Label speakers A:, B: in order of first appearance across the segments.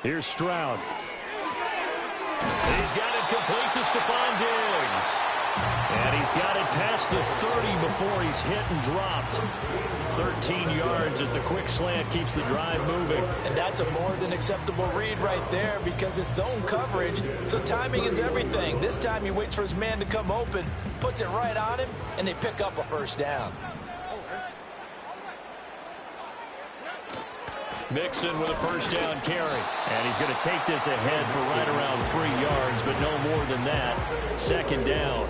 A: Here's Stroud. He's got it complete to Stephon Diggs. And he's got it past the 30 before he's hit and dropped. 13 yards as the quick slant keeps the drive moving.
B: And that's a more than acceptable read right there because it's zone coverage, so timing is everything. This time he waits for his man to come open, puts it right on him, and they pick up a first down.
A: Mixon with a first down carry. And he's going to take this ahead for right around 3 yards, but no more than that. Second down.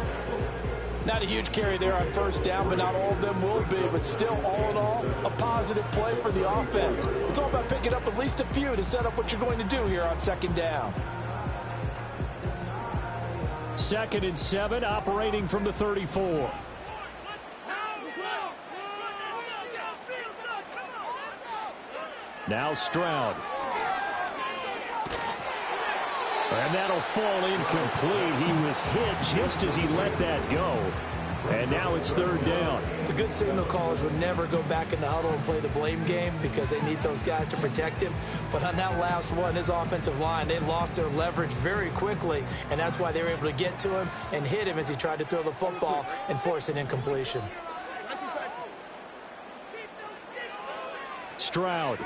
B: Not a huge carry there on first down, but not all of them will be. But still, all in all, a positive play for the offense. It's all about picking up at least a few to set up what you're going to do here on second down.
A: 2nd and 7, operating from the 34. Now Stroud. And that'll fall incomplete. He was hit just as he let that go. And now it's 3rd down.
B: The good signal callers would never go back in the huddle and play the blame game because they need those guys to protect him. But on that last one, his offensive line, they lost their leverage very quickly, and that's why they were able to get to him and hit him as he tried to throw the football and force an incompletion.
A: Stroud.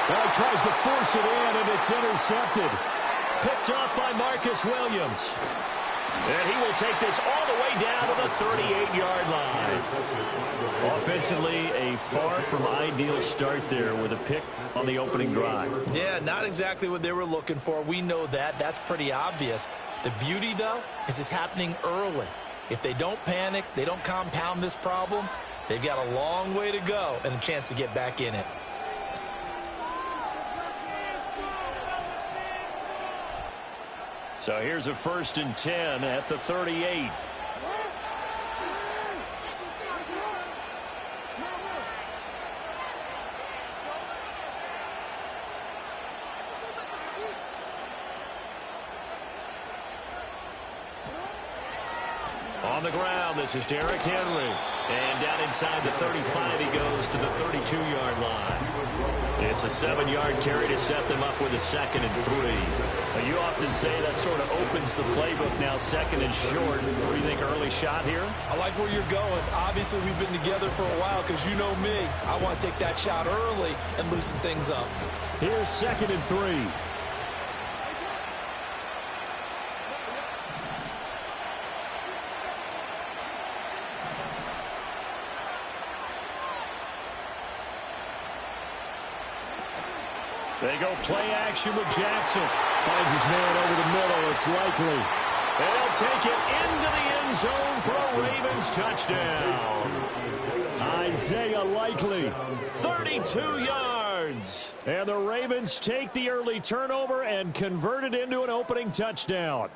A: Well, he tries to force it in, and it's intercepted. Picked up by Marcus Williams. And he will take this all the way down to the 38-yard line. Offensively, a far from ideal start there with a pick on the opening drive.
B: Yeah, not exactly what they were looking for. We know that. That's pretty obvious. The beauty, though, is it's happening early. If they don't panic, they don't compound this problem, they've got a long way to go and a chance to get back in it.
A: So here's a 1st and 10 at the 38. On the ground, this is Derrick Henry. And down inside the 35, he goes to the 32-yard line. It's a 7-yard carry to set them up with a 2nd and 3. Now, you often say that sort of opens the playbook now, 2nd and short. What do you think, early shot here?
B: I like where you're going. Obviously, we've been together for a while because you know me. I want to take that shot early and loosen things up.
A: Here's 2nd and 3. They go play action with Jackson. Finds his man over the middle. It's Likely. And he'll take it into the end zone for a Ravens touchdown. Isaiah Likely, 32 yards. And the Ravens take the early turnover and convert it into an opening touchdown.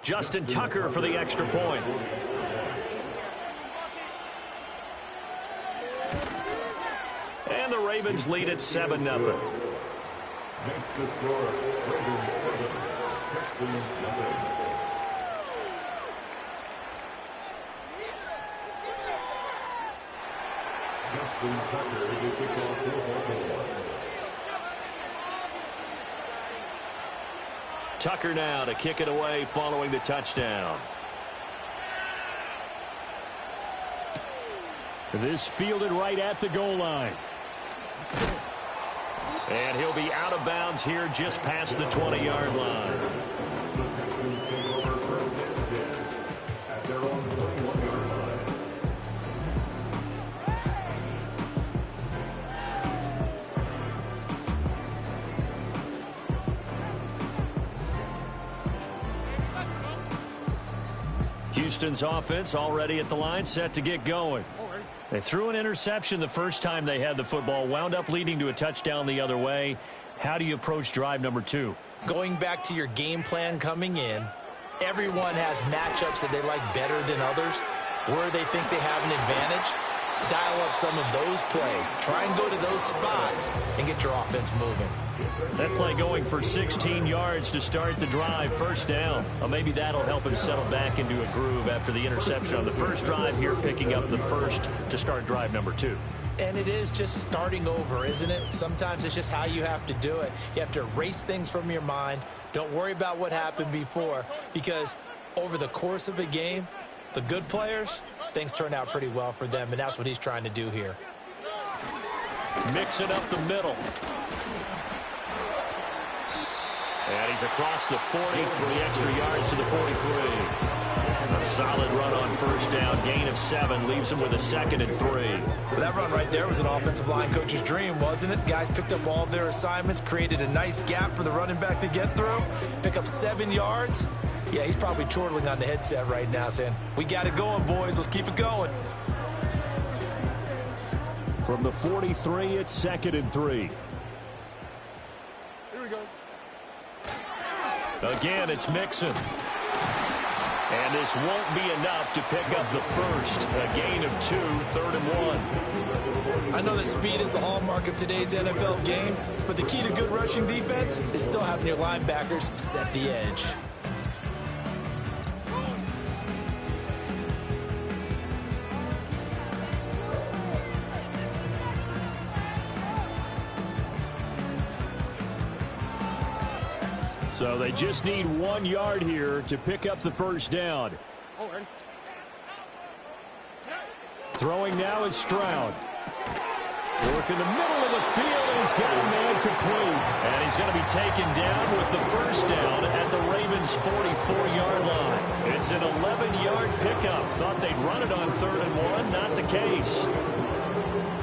A: Justin Tucker for the extra point. And the Ravens lead at 7-0.
C: Next to score, Ravens 7, Texans nothing. Justin Tucker will kick off for Baltimore.
A: Tucker now to kick it away following the touchdown. This fielded right at the goal line. And he'll be out of bounds here just past the 20-yard line.
C: At their own 21-yard line.
A: Houston's offense already at the line, set to get going. They threw an interception the first time they had the football, wound up leading to a touchdown the other way. How do you approach drive number 2?
B: Going back to your game plan coming in, everyone has matchups that they like better than others, where they think they have an advantage. Dial up some of those plays. Try and go to those spots and get your offense moving.
A: That play going for 16 yards to start the drive. First down. Well, maybe that'll help him settle back into a groove after the interception on the first drive here, picking up the first to start drive number 2.
B: And it is just starting over, isn't it? Sometimes it's just how you have to do it. You have to erase things from your mind. Don't worry about what happened before, because over the course of a game, the good players, things turn out pretty well for them, and that's what he's trying to do here.
A: Mix it up the middle. And he's across the 40, 3 extra yards to the 43. A solid run on first down, gain of 7, leaves him with a 2nd and 3.
B: Well, that run right there was an offensive line coach's dream, wasn't it? Guys picked up all of their assignments, created a nice gap for the running back to get through, pick up 7 yards. Yeah, he's probably chortling on the headset right now saying, we got it going, boys. Let's keep it going.
A: From the 43, it's 2nd and 3.
C: Here we go.
A: Again, it's Mixon. And this won't be enough to pick up the first. A gain of 2, 3rd and 1.
B: I know that speed is the hallmark of today's NFL game, but the key to good rushing defense is still having your linebackers set the edge.
A: So they just need 1 yard here to pick up the first down. Throwing now is Stroud. Work in the middle of the field, and he's got a man complete. And he's going to be taken down with the first down at the Ravens' 44-yard line. It's an 11-yard pickup. Thought they'd run it on 3rd and 1. Not the case.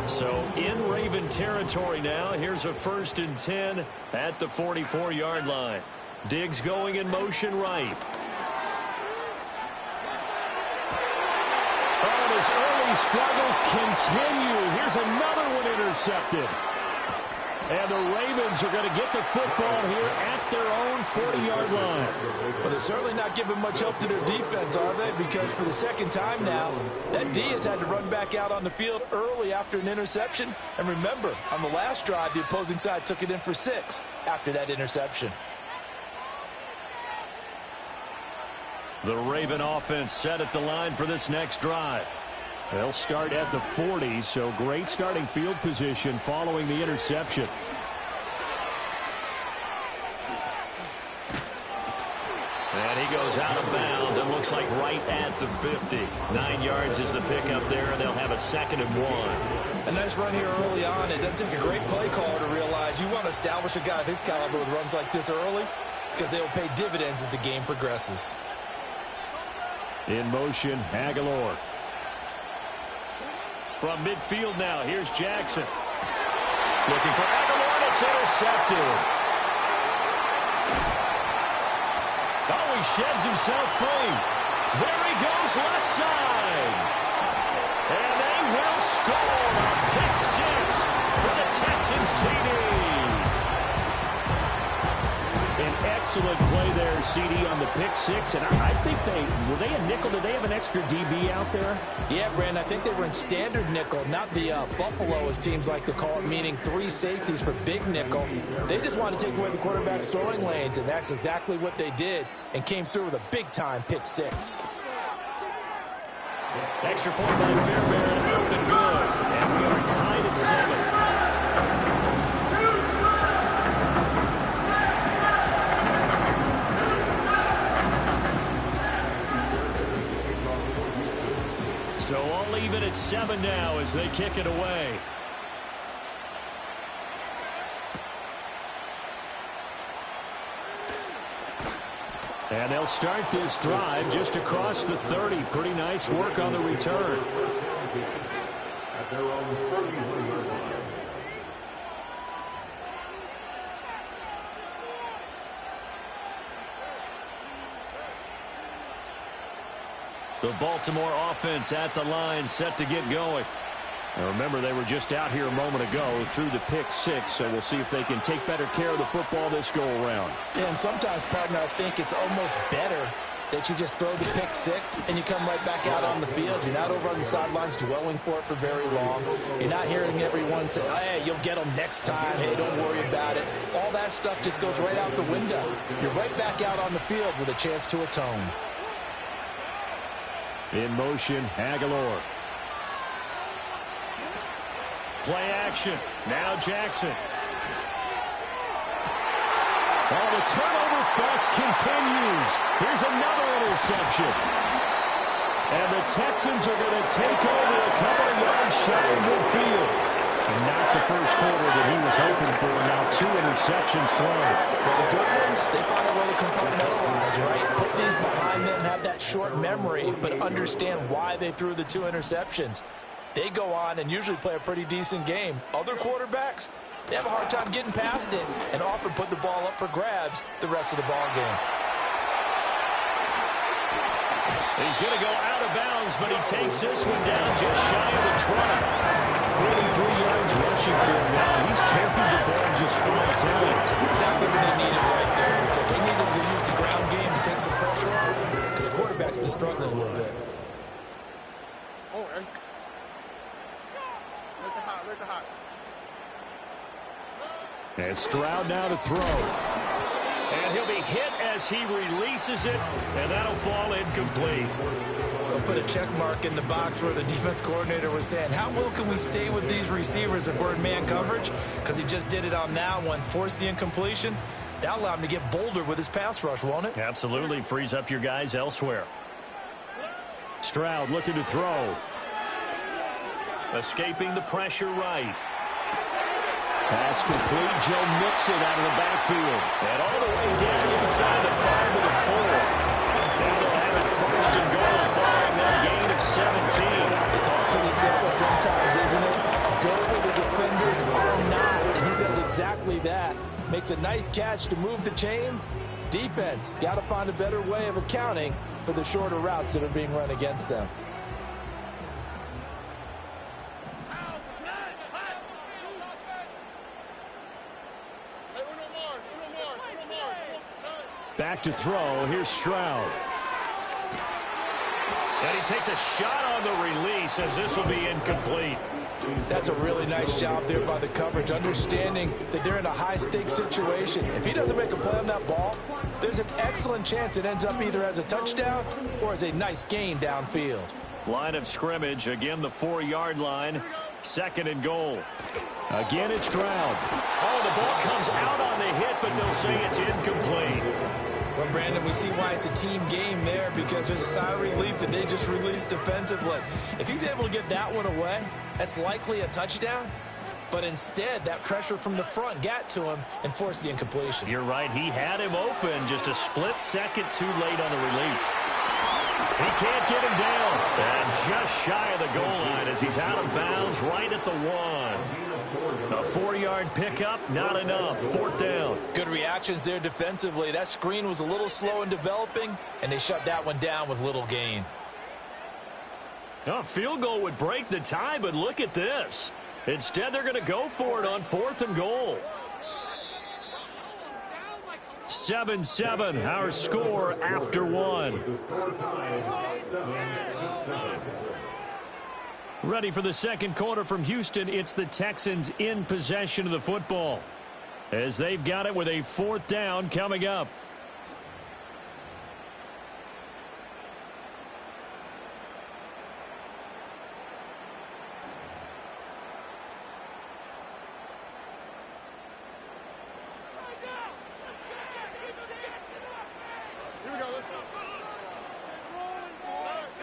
A: So in Raven territory now. Here's a 1st and 10 at the 44-yard line. Diggs going in motion right. Oh, and his early struggles continue. Here's another one intercepted. And the Ravens are going to get the football here at their own 40-yard line.
B: Well, they're certainly not giving much help to their defense, are they? Because for the second time now, that D has had to run back out on the field early after an interception. And remember, on the last drive, the opposing side took it in for 6 after that interception.
A: The Raven offense set at the line for this next drive. They'll start at the 40, so great starting field position following the interception. And he goes out of bounds and looks like right at the 50. 9 yards is the pickup there, and they'll have a 2nd and 1.
B: A nice run here early on. It doesn't take a great play caller to realize you want to establish a guy of his caliber with runs like this early, because they will pay dividends as the game progresses.
A: In motion, Aguilar. From midfield now, here's Jackson. Looking for Aguilar, and it's intercepted. Oh, he sheds himself free. There he goes, left side. And they will score a pick 6 for the Texans TD. An excellent play there, CD, on the pick 6. And I think were they a nickel? Did they have an extra DB out there?
B: Yeah, Brandon, I think they were in standard nickel, not the Buffalo, as teams like to call it, meaning 3 safeties for big nickel. They just wanted to take away the quarterback's throwing lanes, and that's exactly what they did, and came through with a big-time pick 6.
A: Extra point by Fairbairn, up and good. And we are tied at 7. So all even at 7 now as they kick it away. And they'll start this drive just across the 30. Pretty nice work on the return.
C: At their own 31-yard line.
A: The Baltimore offense at the line, set to get going. Now remember, they were just out here a moment ago through the pick 6, so we'll see if they can take better care of the football this go-around.
B: Yeah, and sometimes, partner, I think it's almost better that you just throw the pick six and you come right back out on the field. You're not over on the sidelines dwelling for it for very long. You're not hearing everyone say, hey, you'll get them next time. Hey, don't worry about it. All that stuff just goes right out the window. You're right back out on the field with a chance to atone.
A: In motion, Aguilar. Play action. Now Jackson. Oh, the turnover fest continues. Here's another interception. And the Texans are going to take over a couple of yards shy of midfield. And not the first quarter that he was hoping for. Now 2 interceptions thrown.
B: Well, the good ones, they find a way to compartmentalize, right? Put these behind them, have that short memory, but understand why they threw the 2 interceptions. They go on and usually play a pretty decent game. Other quarterbacks, they have a hard time getting past it and often put the ball up for grabs the rest of the ball game.
A: He's going to go out of bounds, but he takes this one down just shy of the 20. 43 yards rushing for him now. He's carried the ball just 5 times.
B: Exactly what they needed right there, because they needed to use the ground game to take some pressure off, because the quarterback's been struggling a little bit.
A: And Stroud now to throw. And he'll be hit as he releases it, and that'll fall incomplete.
B: They'll put a check mark in the box where the defense coordinator was saying, how well can we stay with these receivers if we're in man coverage? Because he just did it on that one, forced the incompletion. That'll allow him to get bolder with his pass rush, won't it?
A: Absolutely. Frees up your guys elsewhere. Stroud looking to throw. Escaping the pressure right. Pass complete. Joe Mixon out of the backfield. And all the way down inside the 5 to the 4. Now they'll have it 1st and goal following that gain of 17.
B: It's all pretty simple sometimes, isn't it? Go where the defenders are not. And he does exactly that. Makes a nice catch to move the chains. Defense, got to find a better way of accounting for the shorter routes that are being run against them.
A: Back to throw. Here's Stroud. And he takes a shot on the release as this will be incomplete.
B: That's a really nice job there by the coverage, understanding that they're in a high-stakes situation. If he doesn't make a play on that ball, there's an excellent chance it ends up either as a touchdown or as a nice gain downfield.
A: Line of scrimmage, again the 4-yard line. 2nd and goal. Again, it's Stroud. Oh, the ball comes out on the hit, but they'll say it's incomplete.
B: Well, Brandon, we see why it's a team game there, because there's a sigh of relief that they just released defensively. If he's able to get that one away, that's likely a touchdown. But instead, that pressure from the front got to him and forced the incompletion.
A: You're right. He had him open, just a split second too late on the release. He can't get him down. And just shy of the goal line as he's out of bounds right at the 1. A 4-yard pickup, not enough. 4th down.
B: Good reactions there defensively. That screen was a little slow in developing, and they shut that one down with little gain.
A: A field goal would break the tie, but look at this. Instead, they're going to go for it on 4th and goal. 7-7, our score after 1. Ready for the 2nd quarter from Houston. It's the Texans in possession of the football, as they've got it with a 4th down coming up.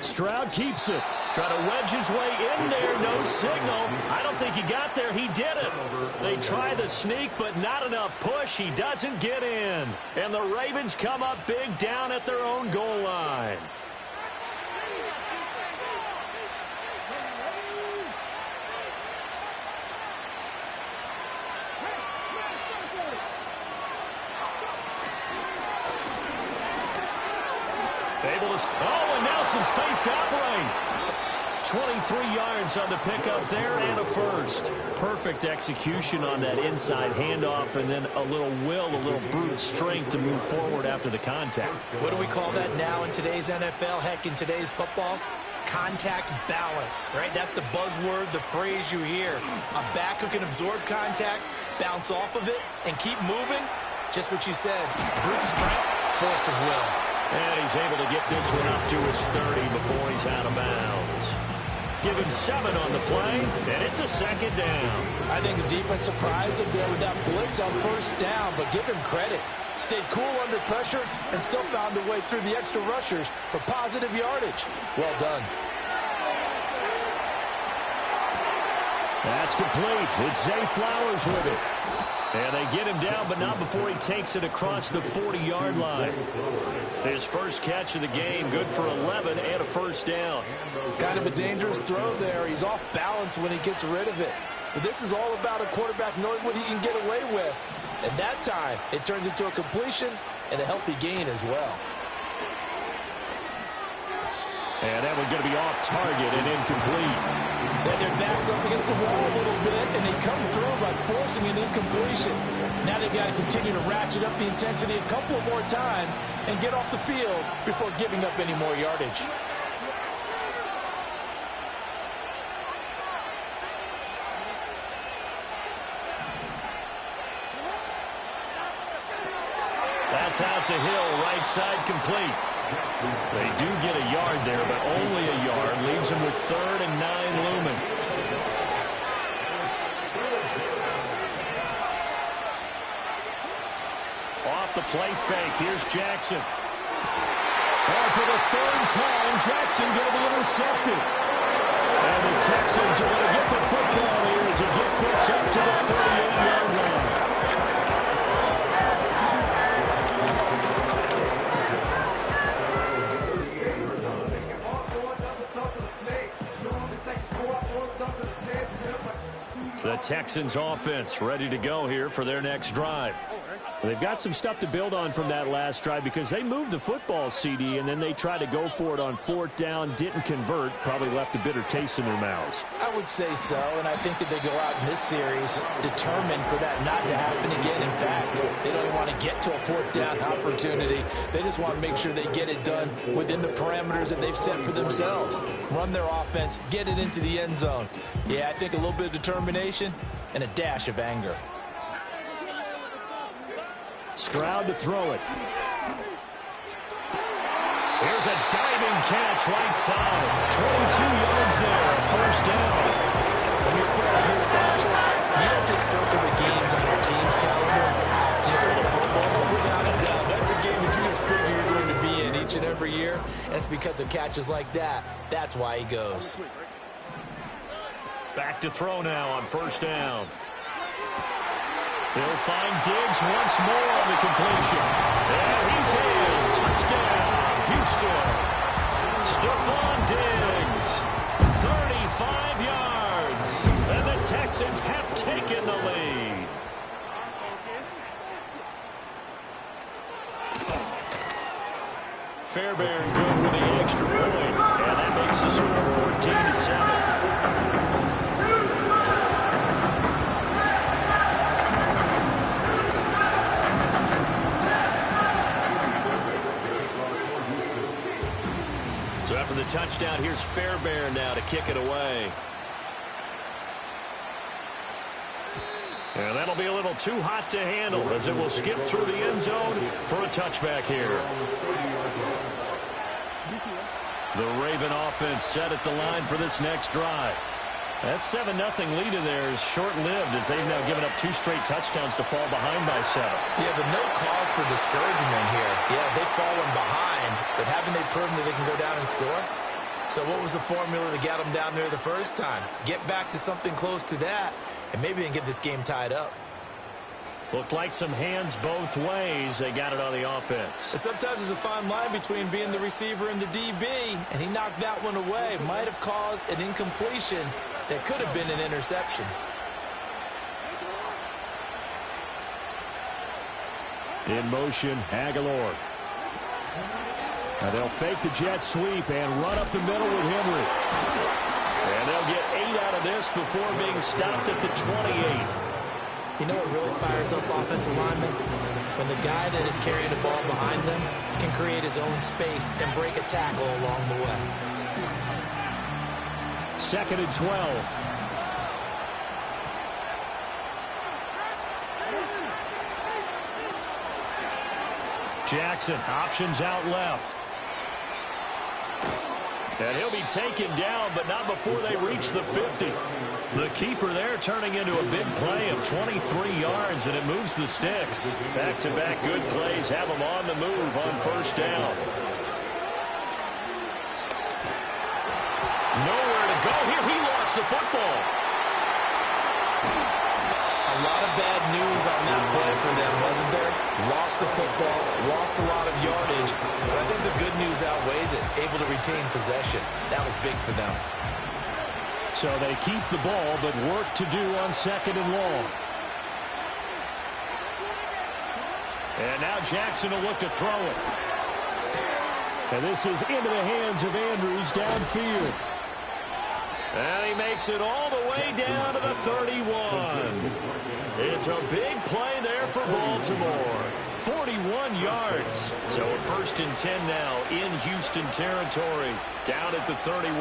A: Stroud keeps it. Trying to wedge his way in there. No signal. I don't think he got there. He did it. They try the sneak, but not enough push. He doesn't get in. And the Ravens come up big down at their own goal line. Able to, oh, and now some space to operate. 23 yards on the pickup there and a first. Perfect execution on that inside handoff, and then a little will, a little brute strength to move forward after the contact.
B: What do we call that now in today's NFL? Heck, in today's football? Contact balance, right? That's the buzzword, the phrase you hear. A back who can absorb contact, bounce off of it, and keep moving. Just what you said, brute strength, force of will.
A: And he's able to get this one up to his 30 before he's out of bounds. Give him 7 on the play, and it's a second down.
B: I think the defense surprised him there with that blitz on first down, but give him credit. Stayed cool under pressure and still found a way through the extra rushers for positive yardage. Well done.
A: That's complete. It's Zay Flowers with it. And they get him down, but not before he takes it across the 40-yard line. His first catch of the game, good for 11 and a first down.
B: Kind of a dangerous throw there. He's off balance when he gets rid of it. But this is all about a quarterback knowing what he can get away with. And that time, it turns into a completion and a healthy gain as well.
A: And that one's going to be off target and incomplete.
B: Then their backs up against the wall a little bit, and they come through by forcing an incompletion. Now they've got to continue to ratchet up the intensity a couple of more times and get off the field before giving up any more yardage.
A: That's out to Hill, right side complete. They do get a yard there, but only a yard. Leaves him with 3rd and 9 looming. Off the play fake. Here's Jackson. Oh, for the 3rd time, Jackson going to be intercepted. And the Texans are going to get the football here as he gets this up to the 38-yard line. The Texans offense ready to go here for their next drive. They've got some stuff to build on from that last drive because they moved the football, CD, and then they tried to go for it on 4th down, didn't convert, probably left a bitter taste in their mouths.
B: I would say so, and I think that they go out in this series determined for that not to happen again. In fact, they don't even want to get to a 4th down opportunity. They just want to make sure they get it done within the parameters that they've set for themselves. Run their offense, get it into the end zone. Yeah, I think a little bit of determination and a dash of anger.
A: Stroud to throw it. Here's a diving catch right side. 22 yards there, 1st down.
B: When you're playing of his stature, you don't just circle the games on your team's calendar. You circle the football without a doubt. That's a game that you just figure you're going to be in each and every year. And it's because of catches like that. That's why he goes.
A: Back to throw now on 1st down. He'll find Diggs once more on the completion. And he's in. Touchdown, Houston. Stephon Diggs, 35 yards. And the Texans have taken the lead. Fairbairn good with the extra point. And that makes the score 14-7. So after the touchdown, here's Fairbairn now to kick it away. And that'll be a little too hot to handle as it will skip through the end zone for a touchback here. The Raven offense set at the line for this next drive. That 7-0 lead of theirs short-lived as they've now given up 2 straight touchdowns to fall behind by 7.
B: Yeah, but no cause for discouragement here. Yeah, they've fallen behind, but haven't they proven that they can go down and score? So what was the formula to get them down there the first time? Get back to something close to that, and maybe they can get this game tied up.
A: Looked like some hands both ways. They got it on the offense.
B: And sometimes there's a fine line between being the receiver and the DB, and he knocked that one away. Might have caused an incompletion that could have been an interception.
A: In motion, Aguilar. Now they'll fake the jet sweep and run up the middle with Henry. And they'll get 8 out of this before being stopped at the 28.
B: You know what really fires up offensive linemen? When the guy that is carrying the ball behind them can create his own space and break a tackle along the way.
A: 2nd and 12. Jackson, options out left. And he'll be taken down, but not before they reach the 50. The keeper there turning into a big play of 23 yards, and it moves the sticks. Back-to-back good plays have them on the move on 1st down. Nowhere to go here. He lost the football.
B: A lot of bad news on that play for them, wasn't there? Lost the football, lost a lot of yardage, but I think the good news outweighs it. Able to retain possession. That was big for them.
A: So they keep the ball, but work to do on 2nd and long. And now Jackson will look to throw it. And this is into the hands of Andrews downfield. And he makes it all the way down to the 31. It's a big play there for Baltimore. 41 yards. So a 1st and 10 now in Houston territory. Down at the 31.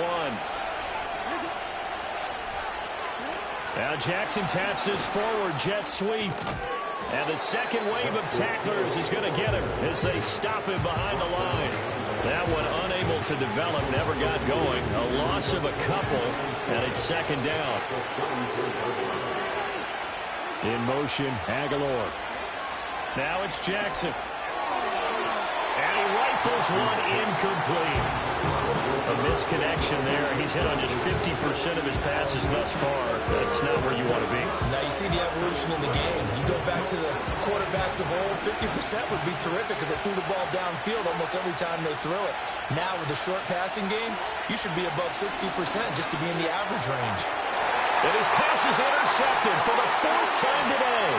A: Now Jackson taps his forward jet sweep. And the second wave of tacklers is going to get him as they stop him behind the line. That one unable to develop, never got going. A loss of a couple, and it's 2nd down. In motion, Aguilar. Now it's Jackson. And he rifles one incomplete. A misconnection there. He's hit on just 50% of his passes thus far. That's not where you want to be.
B: Now you see the evolution in the game. You go back to the quarterbacks of old, 50% would be terrific because they threw the ball downfield almost every time they threw it. Now with the short passing game, you should be above 60% just to be in the average range.
A: And his pass is intercepted for the 4th time today.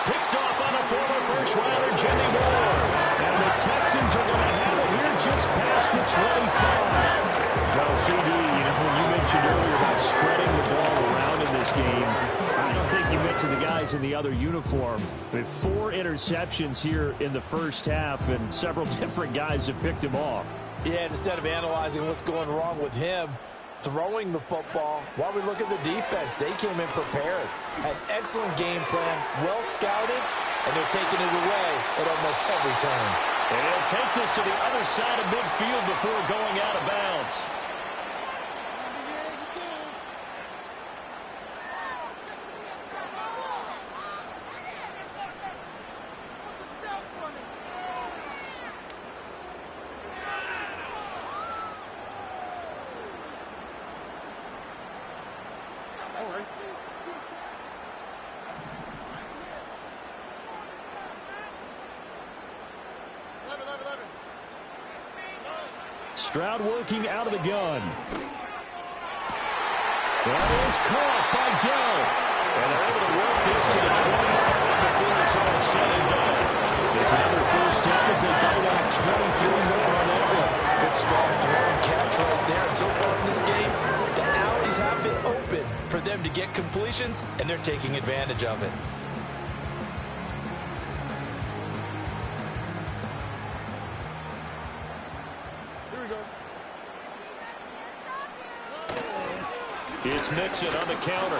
A: Picked off on a former first-rounder, Jimmy Moore. And the Texans are going to have it here just past the 25. Well, CD, when you mentioned earlier about spreading the ball around in this game, I don't think you mentioned the guys in the other uniform. With 4 interceptions here in the first half, and several different guys have picked him off.
B: Yeah, instead of analyzing what's going wrong with him, throwing the football, while we look at the defense, they came in prepared. An excellent game plan, well scouted, and they're taking it away at almost every turn.
A: And he'll take this to the other side of midfield before going out of bounds. Stroud working out of the gun. That is caught by Dell. And they're able to work this to the 25 before it's all said and done. It's another 1st down as they bite off 23 more on that one.
B: Good strong throw and catch right there. And so far in this game, the alleys have been open for them to get completions, and they're taking advantage of it.
A: It's Mixon on the counter.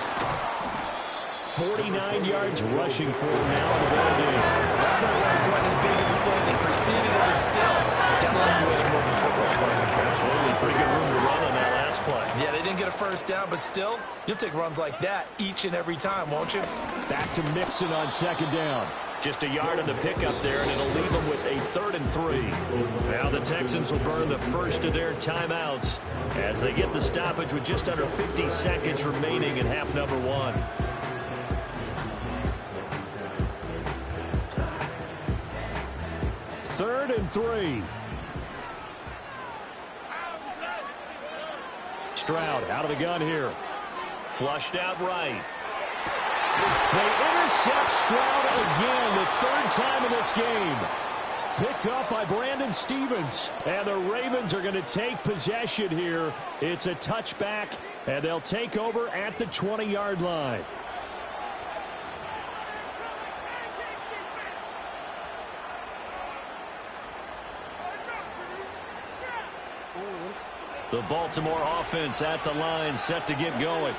A: 49 yards rushing for him now in the ball game.
B: That play wasn't quite as big as the play that preceded it, but still, kind of like the way they move the football play.
A: Absolutely. Pretty good room to run on that last play.
B: Yeah, they didn't get a 1st down, but still, you'll take runs like that each and every time, won't you?
A: Back to Mixon on 2nd down. Just a yard on the pickup there, and it'll leave them with a 3rd and 3. Now the Texans will burn the first of their timeouts as they get the stoppage with just under 50 seconds remaining in half number 1. Third and 3. Stroud out of the gun here. Flushed out right. They intercept Stroud again, the 3rd time in this game. Picked up by Brandon Stephens. And the Ravens are going to take possession here. It's a touchback, and they'll take over at the 20-yard line.
D: The Baltimore offense at the line, set to get going.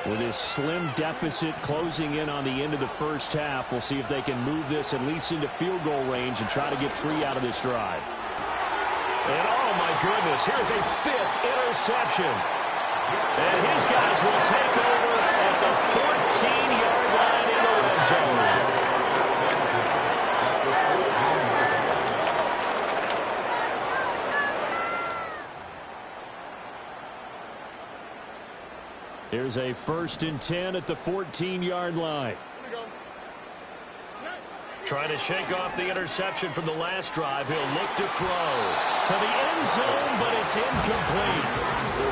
A: With this slim deficit closing in on the end of the first half, we'll see if they can move this at least into field goal range and try to get 3 out of this drive.
D: And oh my goodness, here's a 5th interception. And his guys will take over at the 14-yard line in the red zone.
A: Here's a 1st and 10 at the 14-yard line.
D: Trying to shake off the interception from the last drive. He'll look to throw to the end zone, but it's incomplete.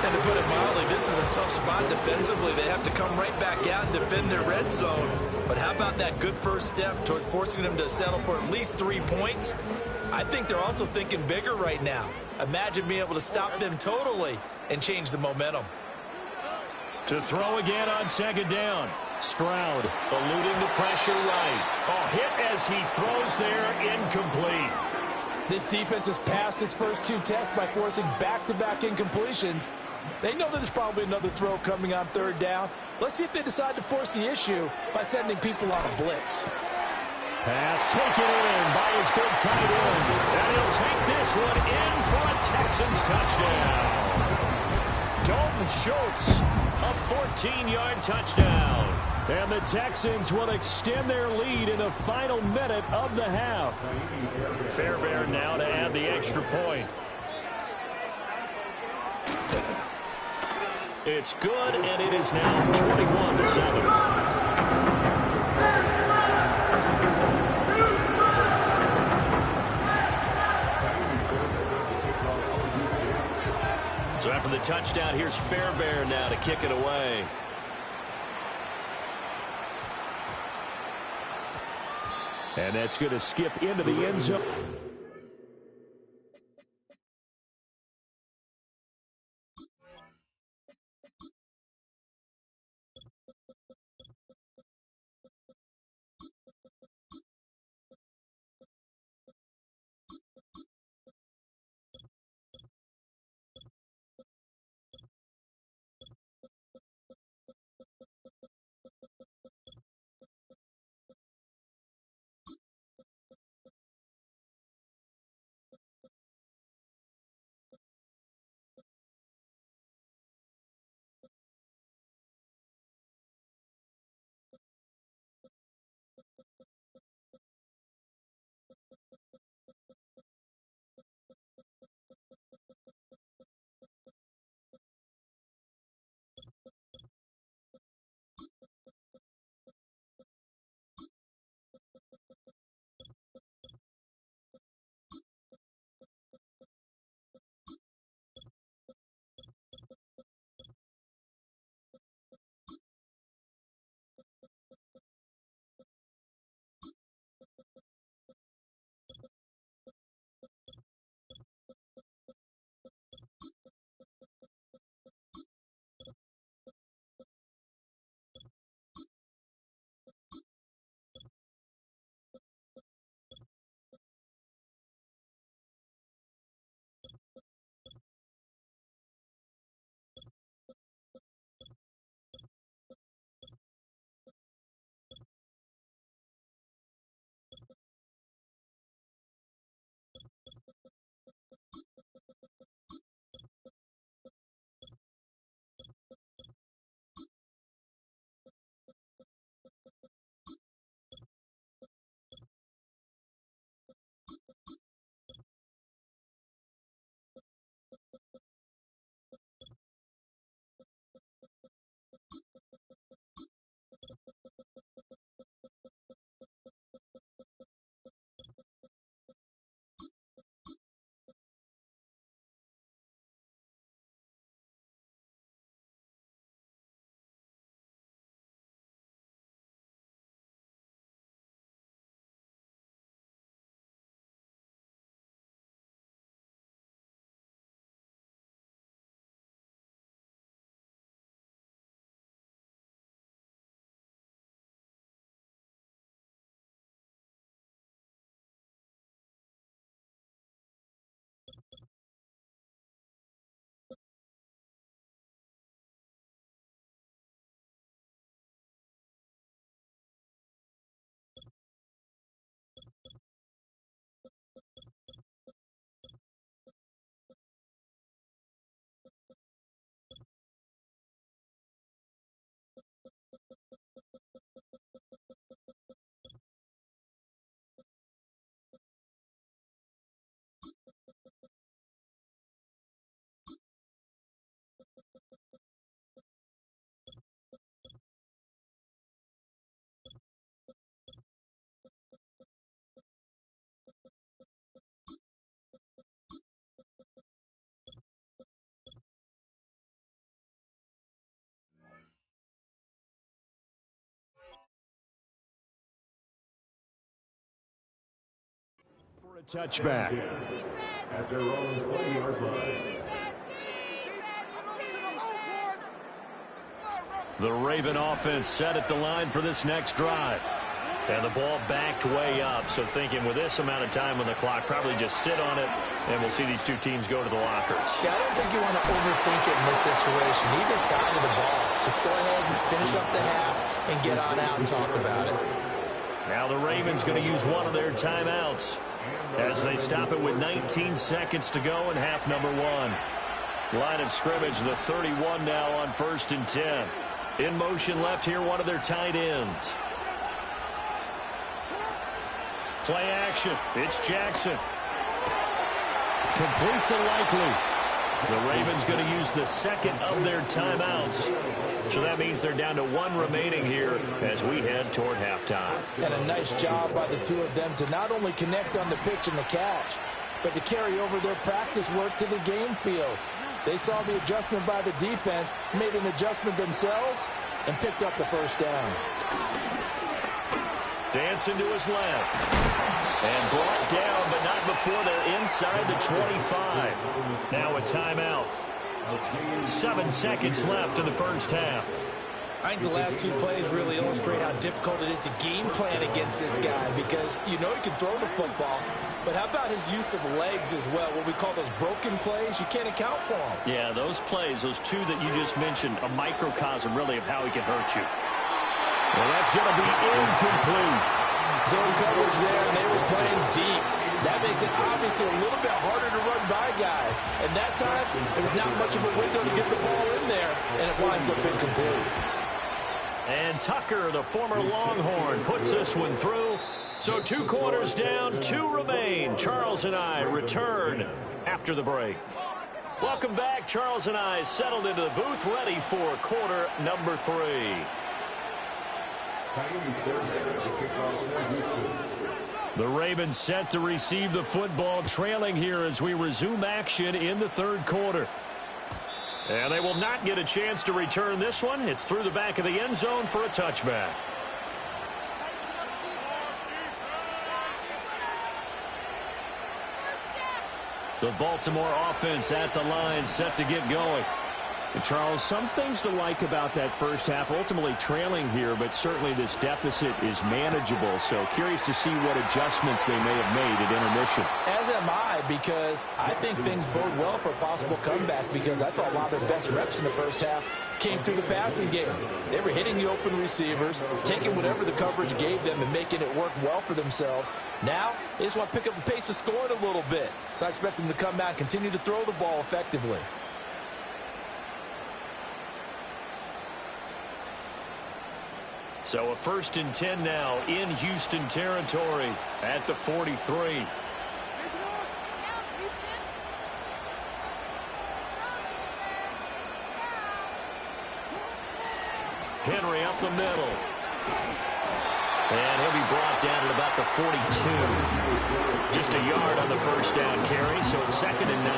B: And to put it mildly, this is a tough spot defensively. They have to come right back out and defend their red zone. But how about that good first step towards forcing them to settle for at least 3 points? I think they're also thinking bigger right now. Imagine being able to stop them totally and change the momentum.
A: To throw again on 2nd down. Stroud eluding the pressure right.
D: Oh, hit as he throws there, incomplete.
B: This defense has passed its first 2 tests by forcing back-to-back incompletions. They know that there's probably another throw coming on 3rd down. Let's see if they decide to force the issue by sending people on a blitz.
A: Pass taken in by his big tight end.
D: And he'll take this one in for a Texans touchdown. Dalton Schultz, a 14-yard touchdown.
A: And the Texans will extend their lead in the final minute of the half.
D: Fairbairn now to add the extra point. It's good, and it is now 21-7. So after the touchdown, here's Fairbairn now to kick it away.
A: And that's going to skip into the end zone. touchback.
C: At their own 20-yard line.
A: The Raven offense set at the line for this next drive. And the ball backed way up. So thinking with this amount of time on the clock, probably just sit on it, and we'll see these two teams go to the lockers.
B: Yeah, I don't think you want to overthink it in this situation. Either side of the ball. Just go ahead and finish up the half and get on out and talk about it.
A: Now the Ravens going to use one of their timeouts as they stop it with 19 seconds to go in half number one. Line of scrimmage, the 31 now on 1st and 10. In motion left here, one of their tight ends. Play action. It's Jackson. Complete to Likely. The Ravens going to use the second of their timeouts. So that means they're down to one remaining here as we head toward halftime.
B: And a nice job by the two of them to not only connect on the pitch and the catch, but to carry over their practice work to the game field. They saw the adjustment by the defense, made an adjustment themselves, and picked up the first down.
A: Dancing to his left. And brought down, but not before they're inside the 25. Now a timeout. 7 seconds left in the first half.
B: I think the last two plays really illustrate how difficult it is to game plan against this guy because you know he can throw the football, but how about his use of legs as well, what we call those broken plays? You can't account for them.
A: Yeah, those plays, those two that you just mentioned, a microcosm really of how he can hurt you. Well, that's going to be incomplete.
B: Zone coverage there, and they were playing deep. That makes it obviously a little bit harder to run by guys. And that time, there's not much of a window to get the ball in there, and it winds up incomplete.
A: And Tucker, the former Longhorn, puts this one through. So 2 quarters down, 2 remain. Charles and I return after the break. Welcome back. Charles and I settled into the booth, ready for quarter number 3. The Ravens set to receive the football, trailing here as we resume action in the third quarter. And they will not get a chance to return this one. It's through the back of the end zone for a touchback. The Baltimore offense at the line, set to get going. And Charles, some things to like about that first half. Ultimately trailing here, but certainly this deficit is manageable. So curious to see what adjustments they may have made at intermission.
B: As am I, because I think things bode well for a possible comeback, because I thought a lot of their best reps in the first half came through the passing game. They were hitting the open receivers, taking whatever the coverage gave them and making it work well for themselves. Now, they just want to pick up the pace of scoring a little bit. So I expect them to come out and continue to throw the ball effectively.
A: So a 1st and 10 now in Houston territory at the 43. Henry up the middle. And he'll be brought down at about the 42. Just a yard on the first down carry, so it's 2nd and 9.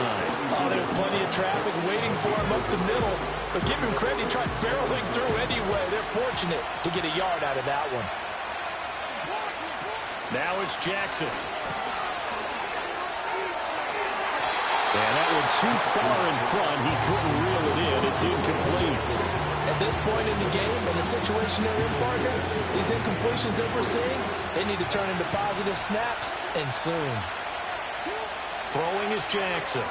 B: Oh, there's plenty of traffic waiting for him up the middle. But give him credit, he tried barreling through anyway. They're fortunate to get a yard out of that one.
A: Now it's Jackson. And that one too far in front. He couldn't reel it in. It's incomplete.
B: At this point in the game, in the situation they're in, partner, these incompletions that we're seeing, they need to turn into positive snaps, and soon.
A: Throwing is Jackson.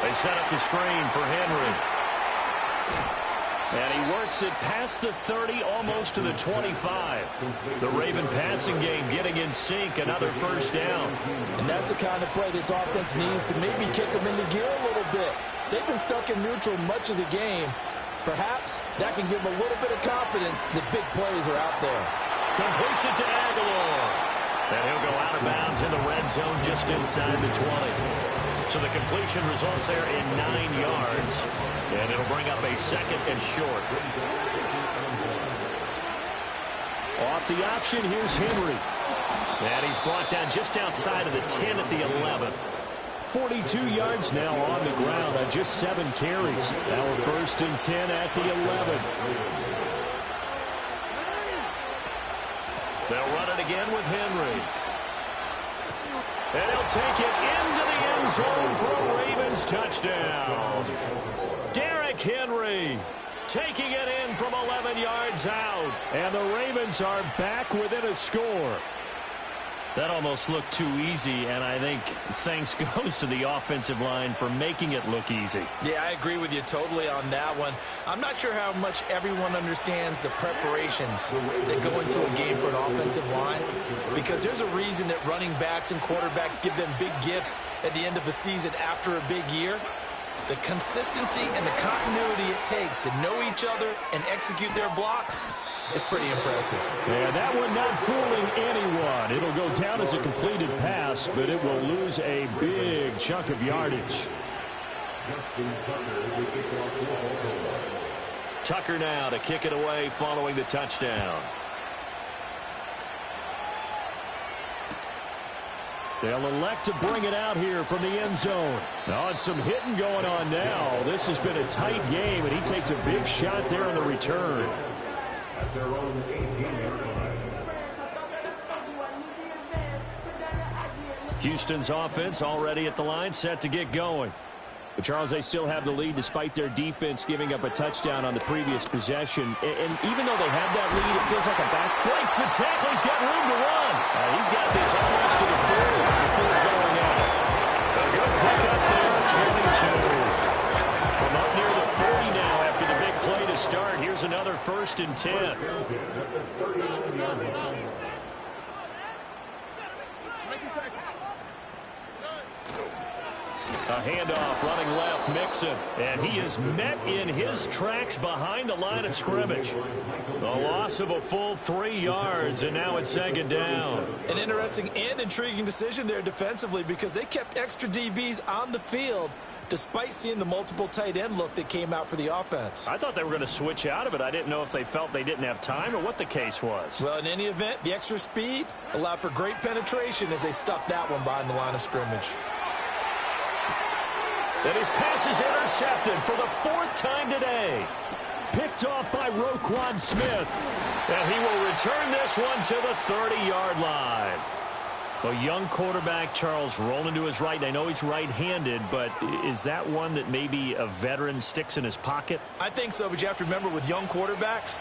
A: They set up the screen for Henry. And he works it past the 30, almost to the 25. The Raven passing game getting in sync, another first down.
B: And that's the kind of play this offense needs to maybe kick them into gear a little bit. They've been stuck in neutral much of the game. Perhaps that can give them a little bit of confidence that big plays are out there.
A: Completes it to Aguilar. And he'll go out of bounds in the red zone just inside the 20. So the completion results there in 9 yards. And it'll bring up a 2nd and short. Off the option, here's Henry. And he's brought down just outside of the 10 at the 11. 42 yards now on the ground on just 7 carries. Now a 1st and 10 at the 11. They'll run it again with Henry. And he'll take it into the end zone for a Ravens touchdown. Derrick Henry taking it in from 11 yards out. And the Ravens are back within a score.
D: That almost looked too easy, and I think thanks goes to the offensive line for making it look easy.
B: Yeah, I agree with you totally on that one. I'm not sure how much everyone understands the preparations that go into a game for an offensive line, because there's a reason that running backs and quarterbacks give them big gifts at the end of the season after a big year. The consistency and the continuity it takes to know each other and execute their blocks is pretty impressive.
A: Yeah, that one not fooling anyone. It'll go down as a completed pass, but it will lose a big chunk of yardage.
D: Tucker now to kick it away following the touchdown.
A: They'll elect to bring it out here from the end zone. Oh, and some hitting going on now. This has been a tight game, and he takes a big shot there in the return.
C: At their own 18-yard line.
A: Houston's offense already at the line, set to get going. But, Charles, they still have the lead despite their defense giving up a touchdown on the previous possession. And even though they have that lead, it feels like a back.
D: Breaks the tackle. He's got room to run.
A: He's got this almost to the 40 before going out. A good pick up there, 22. From up near the 40 now after the big play to start. Here's another 1st and 10. A handoff running left, Mixon. And he is met in his tracks behind the line of scrimmage. The loss of a full 3 yards, and now it's 2nd down.
B: An interesting and intriguing decision there defensively, because they kept extra DBs on the field despite seeing the multiple tight end look that came out for the offense.
A: I thought they were going to switch out of it. I didn't know if they felt they didn't have time or what the case was.
B: Well, in any event, the extra speed allowed for great penetration as they stuffed that one behind the line of scrimmage.
A: And his pass is intercepted for the 4th time today. Picked off by Roquan Smith. And he will return this one to the 30-yard line. A young quarterback, Charles, rolling to his right. I know he's right-handed, but is that one that maybe a veteran sticks in his pocket?
B: I think so, but you have to remember with young quarterbacks,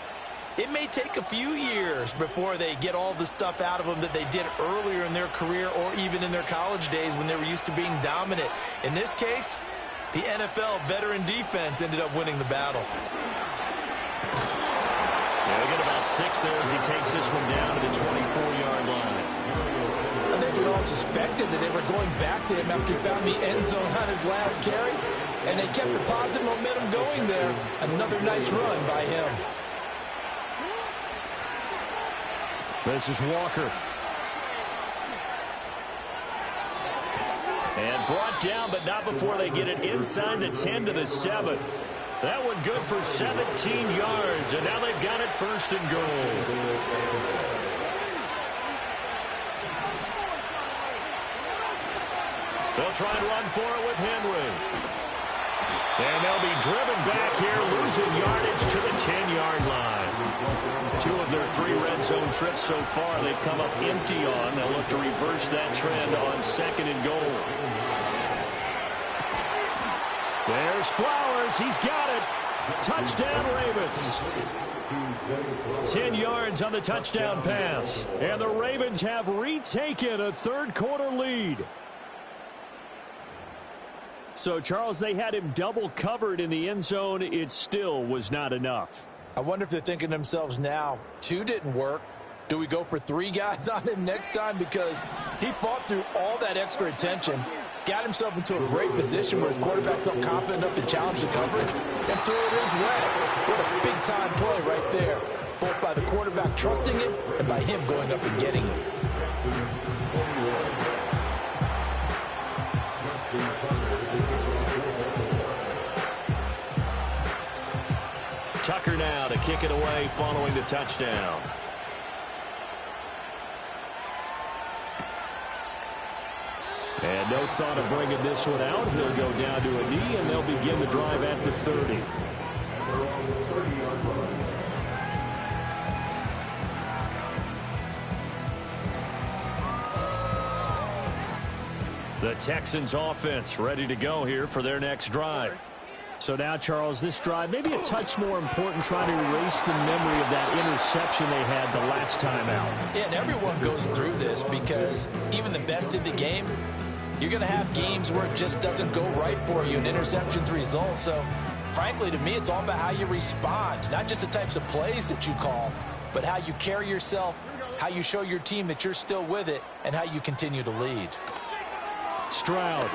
B: it may take a few years before they get all the stuff out of them that they did earlier in their career or even in their college days when they were used to being dominant. In this case, the NFL veteran defense ended up winning the battle.
A: Yeah, we get about 6 there as he takes this one down to the 24-yard line.
B: I think we all suspected that they were going back to him after he found the end zone on his last carry, and they kept the positive momentum going there. Another nice run by him.
A: This is Walker. And brought down, but not before they get it inside the 10 to the 7. That one good for 17 yards, and now they've got it 1st and goal. They'll try and run for it with Henry. And they'll be driven back here, losing yardage to the 10-yard line. 2 of their 3 red zone trips so far they've come up empty on. They'll look to reverse that trend on 2nd and goal. There's Flowers. He's got it. Touchdown, Ravens. 10 yards on the touchdown pass. And the Ravens have retaken a 3rd quarter lead. So, Charles, they had him double covered in the end zone. It still was not enough.
B: I wonder if they're thinking to themselves now, 2 didn't work. Do we go for 3 guys on him next time? Because he fought through all that extra attention, got himself into a great position where his quarterback felt confident enough to challenge the coverage and threw it his way. What a big-time play right there, both by the quarterback trusting him and by him going up and getting it.
A: Tucker now to kick it away following the touchdown. And no thought of bringing this one out. He'll go down to a knee, and they'll begin the drive at the 30. The Texans offense ready to go here for their next drive.
D: So now, Charles, this drive maybe a touch more important, trying to erase the memory of that interception they had the last time out.
B: Yeah, and everyone goes through this because even the best in the game, you're going to have games where it just doesn't go right for you and interceptions result. So, frankly, to me, it's all about how you respond, not just the types of plays that you call, but how you carry yourself, how you show your team that you're still with it, and how you continue to lead.
A: Stroud.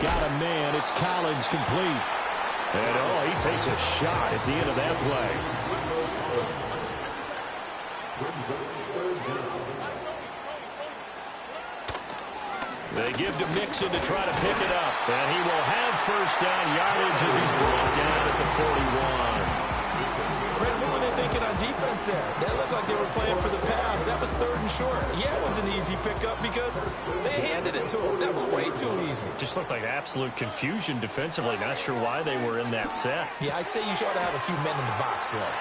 A: Got a man. It's Collins complete. And, he takes a shot at the end of that play. They give to Mixon to try to pick it up. And he will have first down yardage as he's brought down at the 41.
B: Brandon, what were they thinking on defense there? That looked like they were playing for the pass. That was 3rd and short. Yeah, it was an easy pickup because they handed it to him. That was way too easy.
A: Just looked like absolute confusion defensively. Not sure why they were in that set.
B: Yeah, I'd say you should have a few men in the box, though.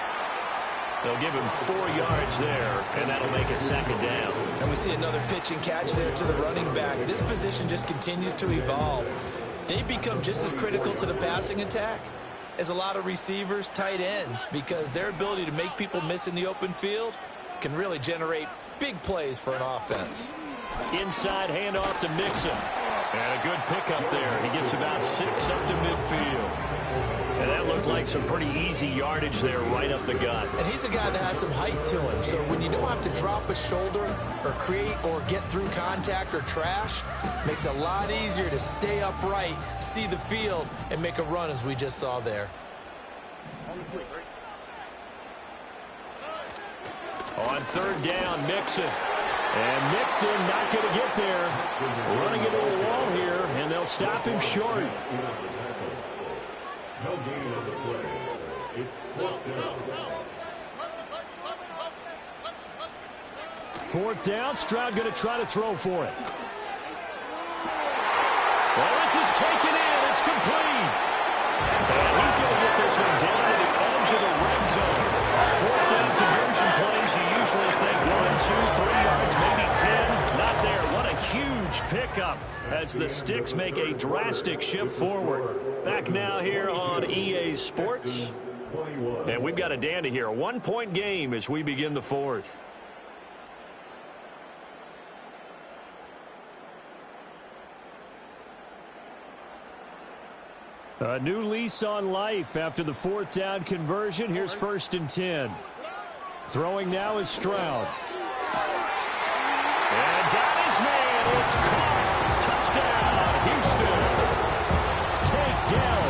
A: They'll give him 4 yards there, and that'll make it 2nd down.
B: And we see another pitch and catch there to the running back. This position just continues to evolve. They become just as critical to the passing attack as a lot of receivers, tight ends, because their ability to make people miss in the open field can really generate big plays for an offense.
A: Inside handoff to Mixon. And a good pickup there. He gets about 6 up to midfield. And that looked like some pretty easy yardage there right up the gut.
B: And he's a guy that has some height to him. So when you don't have to drop a shoulder or create or get through contact or trash, makes it a lot easier to stay upright, see the field, and make a run as we just saw there.
A: On 3rd down, Mixon. And Mixon not going to get there. Running into a wall here, and they'll stop him short.
C: No gain on the play. It's 4th down.
A: 4th down, Stroud going to try to throw for it. Well, this is taken in. It's complete. And he's going to get this one down to the edge of the red zone. 4th down conversion plays, you usually think 1, 2, 3 yards, maybe 10. Not there. What a huge pickup as the Sticks make a drastic shift forward. Back now here on EA Sports. And we've got a dandy here. A 1-point game as we begin the 4th. A new lease on life after the 4th down conversion. Here's 1st and 10. Throwing now is Stroud. And got his man. It's caught. Touchdown, Houston. Tank Dell,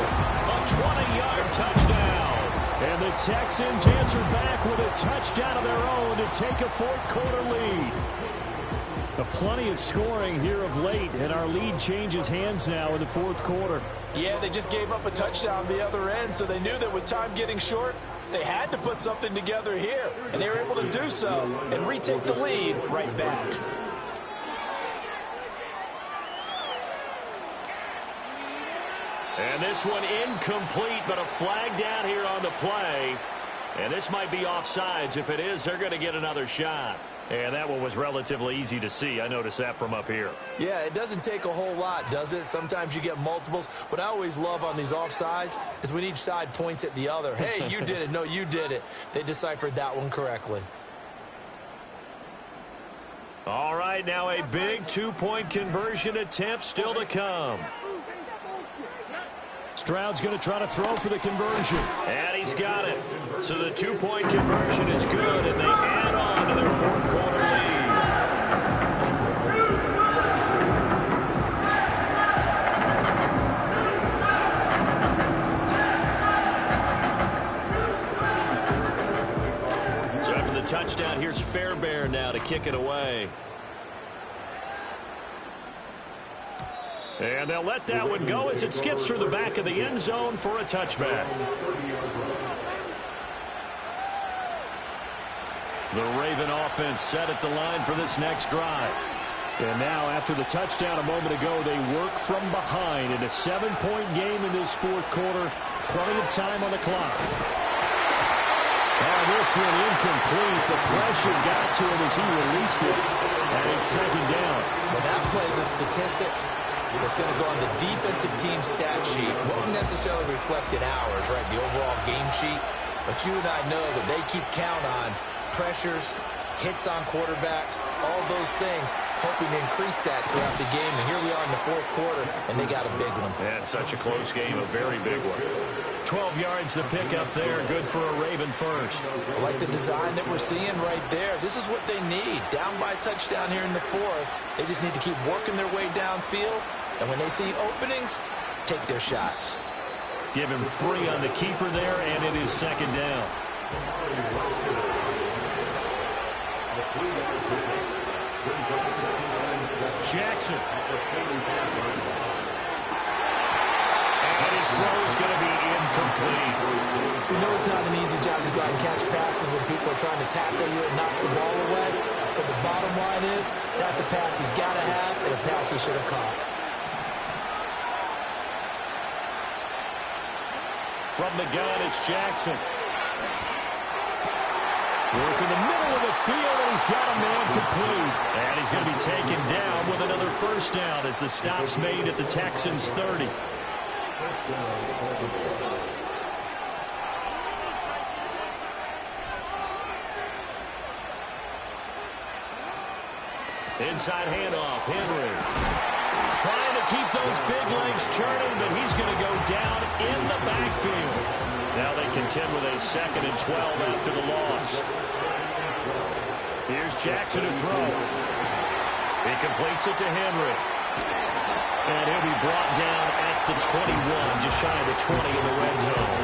A: a 20-yard touchdown. And the Texans answer back with a touchdown of their own to take a 4th quarter lead. Plenty of scoring here of late, and our lead changes hands now in the 4th quarter.
B: Yeah, they just gave up a touchdown the other end, so they knew that with time getting short, they had to put something together here, and they were able to do so and retake the lead right back.
A: And this one incomplete, but a flag down here on the play. And this might be offsides. If it is, they're going to get another shot. And that one was relatively easy to see. I noticed that from up here.
B: Yeah, it doesn't take a whole lot, does it? Sometimes you get multiples. What I always love on these offsides is when each side points at the other. Hey, you did it. No, you did it. They deciphered that one correctly.
A: All right, now a big 2-point conversion attempt still to come. Stroud's going to try to throw for the conversion. And he's got it. So the 2-point conversion is good, and they add on to their 4th quarter lead. So after the touchdown, here's Fairbairn now to kick it away. And they'll let that one go as it skips through the back of the end zone for a touchback. The Raven offense set at the line for this next drive. And now after the touchdown a moment ago, they work from behind in a 7-point game in this 4th quarter. Plenty of time on the clock. Oh, this one incomplete. The pressure got to him as he released it. And it's second down.
B: Well, that plays a statistic that's going to go on the defensive team stat sheet. Won't necessarily reflect in ours, right, the overall game sheet. But you and I know that they keep count on pressures, hits on quarterbacks, all those things, hoping to increase that throughout the game. And here we are in the fourth quarter, and they got a big one.
A: And such a close game, a very big one. 12 yards to pick up there, good for a Raven first.
B: I like the design that we're seeing right there. This is what they need. Down by a touchdown here in the fourth. They just need to keep working their way downfield. And when they see openings, take their shots.
A: Give him 3 on the keeper there, and it is second down. Jackson. And his throw is going to be incomplete.
B: We know it's not an easy job to go out and catch passes when people are trying to tackle you and knock the ball away. But the bottom line is, that's a pass he's got to have and a pass he should have caught.
A: From the gun, it's Jackson. Work in the middle of the field, and he's got a man complete. And he's going to be taken down with another first down as the stop's made at the Texans' 30. Inside handoff, Henry. Trying to keep those big legs churning, but he's going to go down in the backfield. Now they contend with a 2nd and 12 after the loss. Here's Jackson to throw. He completes it to Henry. And he'll be brought down at the 21, just shy of the 20 in the red zone.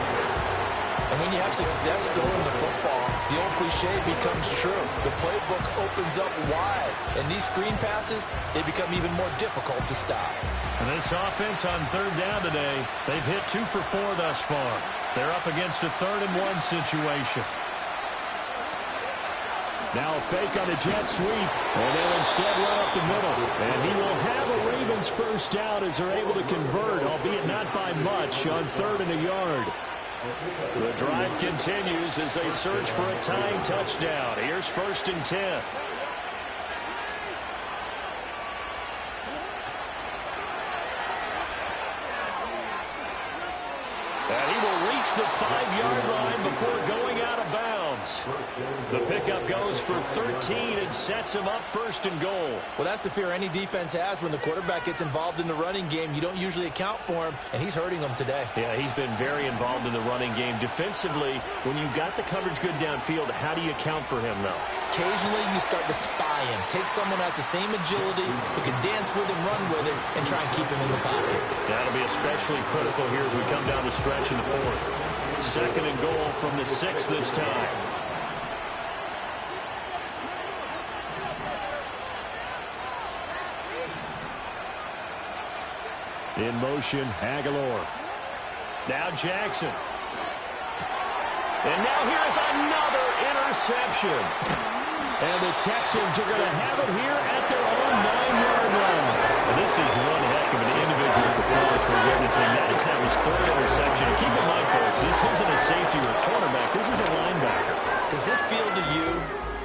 B: And when you have success throwing the football, the old cliche becomes true. The playbook opens up wide, and these screen passes, they become even more difficult to stop.
A: And this offense on 3rd down today, they've hit 2 for 4 thus far. They're up against a 3rd and 1 situation. Now a fake on the jet sweep, and they'll instead run up the middle. And he will have a Ravens first down as they're able to convert, albeit not by much, on 3rd and a yard. The drive continues as they search for a tying touchdown. Here's 1st and 10. And he will reach the 5-yard line before going out of bounds. The pickup goes for 13 and sets him up 1st and goal.
B: Well, that's the fear any defense has when the quarterback gets involved in the running game. You don't usually account for him, and he's hurting them today.
A: Yeah, he's been very involved in the running game. Defensively, when you've got the coverage good downfield, how do you account for him, though?
B: Occasionally, you start to spy him. Take someone who has the same agility, who can dance with him, run with him, and try and keep him in the pocket.
A: That'll be especially critical here as we come down the stretch in the 4th. 2nd and goal from the 6th this time. In motion, Aguilar. Now Jackson. And now here's another interception. And the Texans are going to have it here at their own 9-yard line. And this is one heck of an individual performance we're witnessing. That is now his 3rd interception. And keep in mind, folks, this isn't a safety or a cornerback. This is a linebacker.
B: Does this feel to you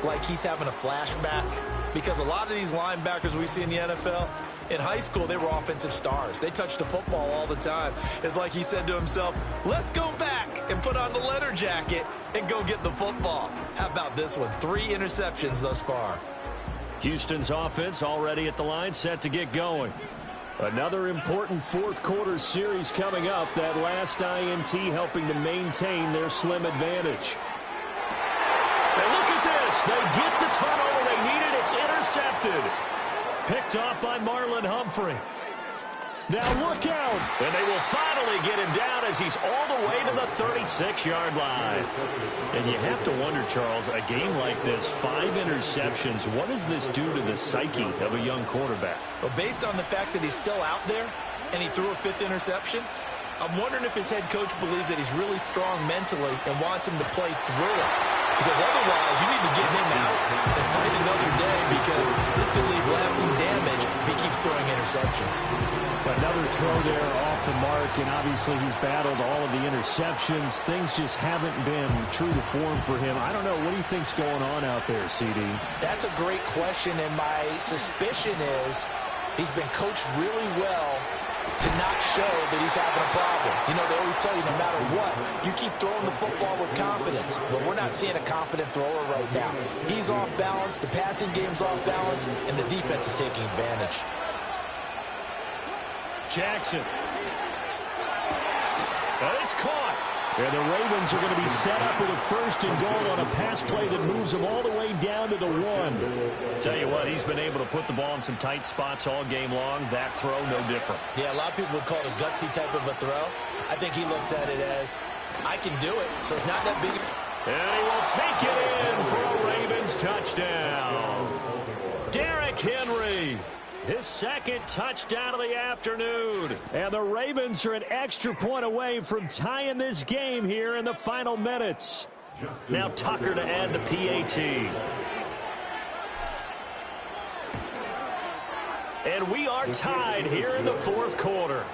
B: like he's having a flashback? Because a lot of these linebackers we see in the NFL, in high school, they were offensive stars. They touched the football all the time. It's like he said to himself, let's go back and put on the leather jacket and go get the football. How about this one? 3 interceptions thus far.
A: Houston's offense already at the line, set to get going. Another important 4th quarter series coming up. That last INT helping to maintain their slim advantage. And look at this. They get the turnover they needed. It's intercepted. Picked off by Marlon Humphrey. Now look out. And they will finally get him down as he's all the way to the 36-yard line. And you have to wonder, Charles, a game like this, 5 interceptions, what does this do to the psyche of a young quarterback?
B: Well, based on the fact that he's still out there and he threw a 5th interception, I'm wondering if his head coach believes that he's really strong mentally and wants him to play through it. because otherwise you need to get him out and find another day, because this could leave lasting damage if he keeps throwing interceptions.
A: Another throw there off the mark, and obviously he's battled all of the interceptions. Things just haven't been true to form for him. I don't know. What do you think's going on out there, CD?
B: That's a great question, and my suspicion is he's been coached really well to not show that he's having a problem. You know, they always tell you no matter what, you keep throwing the football with confidence. But we're not seeing a confident thrower right now. He's off balance, the passing game's off balance, and the defense is taking advantage.
A: Jackson. And it's caught. And the Ravens are going to be set up with a 1st and goal on a pass play that moves them all the way down to the 1. Tell you what, he's been able to put the ball in some tight spots all game long. That throw, no different.
B: Yeah, a lot of people would call it a gutsy type of a throw. I think he looks at it as, I can do it, so it's not that big.
A: And he will take it in for a Ravens touchdown. Derrick Henry. His 2nd touchdown of the afternoon. And the Ravens are an extra point away from tying this game here in the final minutes. Now Tucker to add the PAT. And we are tied here in the 4th quarter.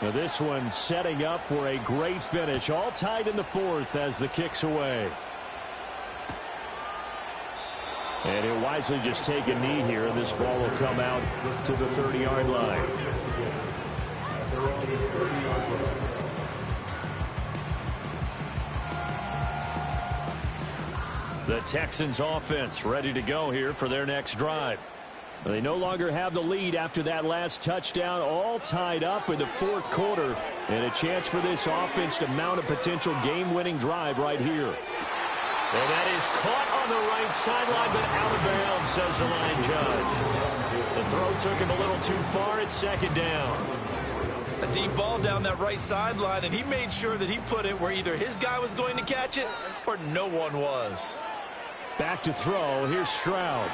A: Now this one setting up for a great finish. All tied in the 4th as the kick's away. And he'll wisely just take a knee here, and this ball will come out to the 30-yard line. The Texans offense ready to go here for their next drive. They no longer have the lead after that last touchdown, all tied up in the 4th quarter, and a chance for this offense to mount a potential game-winning drive right here. And that is caught on the right sideline, but out of bounds, says the line judge. The throw took him a little too far. It's 2nd down.
B: A deep ball down that right sideline, and he made sure that he put it where either his guy was going to catch it or no one was.
A: Back to throw. Here's Stroud.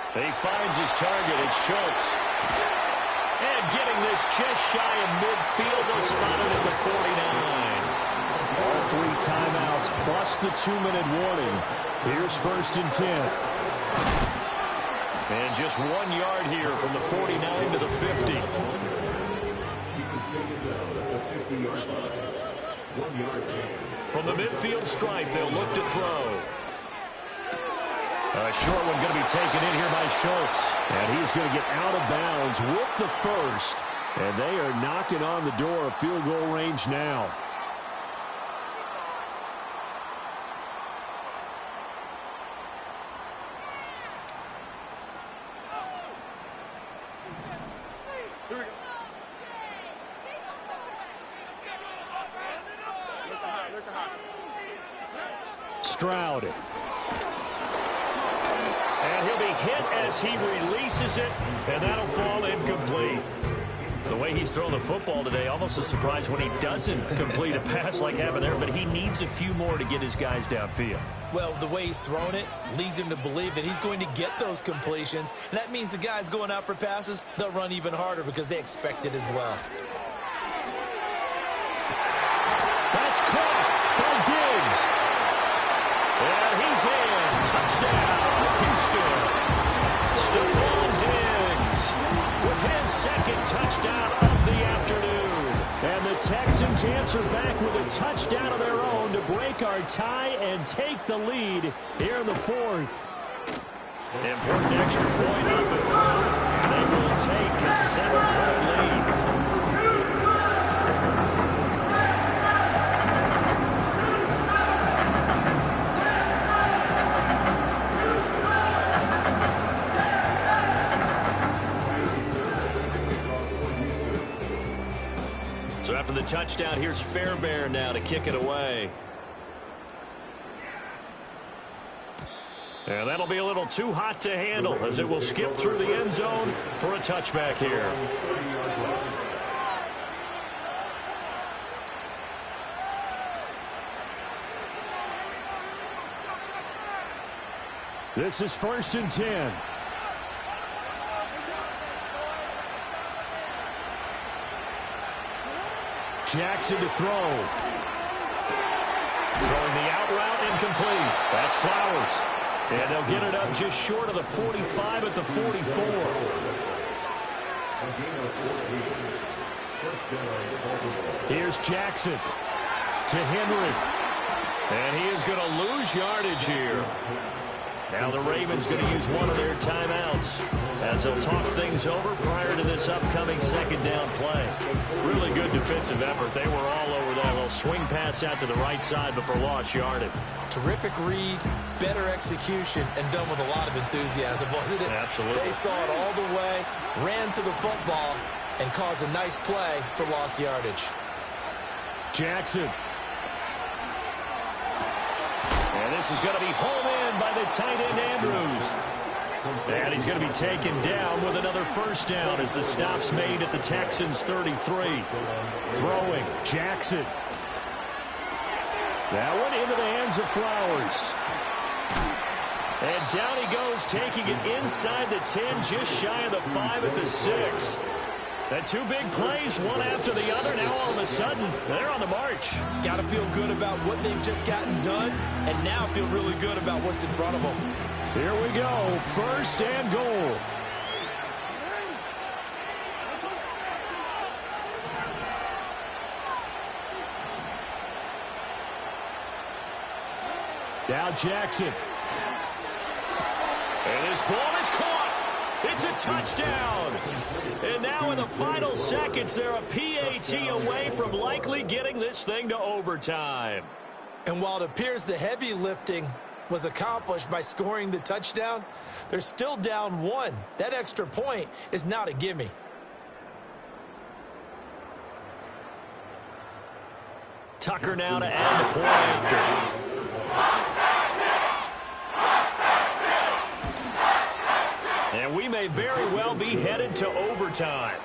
A: He finds his target. It's Schultz. And getting this just shy of midfield, they'll spot it at the 49. All 3 timeouts plus the 2-minute warning. Here's 1st and 10. And just 1 yard here from the 49 to the 50. From the midfield stripe, they'll look to throw. A short one going to be taken in here by Schultz. And he's going to get out of bounds with the 1st. And they are knocking on the door of field goal range now. Stroud. And he'll be hit as he releases it, and that'll fall incomplete. The way he's thrown the football today, almost a surprise when he doesn't complete a pass like happened there, but he needs a few more to get his guys downfield.
B: Well, the way he's thrown it leads him to believe that he's going to get those completions, and that means the guys going out for passes, they'll run even harder because they expect it as well.
A: That's caught by Diggs. And he's in. Touchdown, Houston. Stephon Diggs with his 2nd touchdown of the afternoon. And the Texans answer back with a touchdown of their own to break our tie and take the lead here in the 4th. Important extra point up and through. They will take a 7-point lead. So after the touchdown, here's Fairbairn now to kick it away. And that'll be a little too hot to handle as it will skip through the end zone for a touchback here. This is 1st and 10. Jackson to throw.
D: Throwing the out route, incomplete. That's Flowers. And they'll get it up just short of the 45 at the 44.
A: Here's Jackson to Henry.
D: And he is going to lose yardage here. Now the Ravens going to use one of their timeouts as they'll talk things over prior to this upcoming second down play. Really good defensive effort. They were all over that. Well, swing pass out to the right side before lost yardage.
B: Terrific read, better execution, and done with a lot of enthusiasm, wasn't it?
D: Absolutely.
B: They saw it all the way, ran to the football, and caused a nice play for lost yardage.
A: Jackson.
D: And this is going to be hauled in by the tight end, Andrews. And he's going to be taken down with another first down as the stop's made at the Texans' 33.
A: Throwing, Jackson. That one into the hands of Flowers.
D: And down he goes, taking it inside the 10, just shy of the 5 at the 6. And two big plays, one after the other. Now all of a sudden, they're on the march.
B: Got to feel good about what they've just gotten done, and now feel really good about what's in front of them.
A: Here we go, 1st and goal. Now Jackson.
D: And his ball is caught. It's a touchdown. And now in the final seconds, they're a PAT away from likely getting this thing to overtime.
B: And while it appears the heavy lifting was accomplished by scoring the touchdown, they're still down 1. That extra point is not a gimme.
D: Tucker now to add the point after. And we may very well be headed to overtime.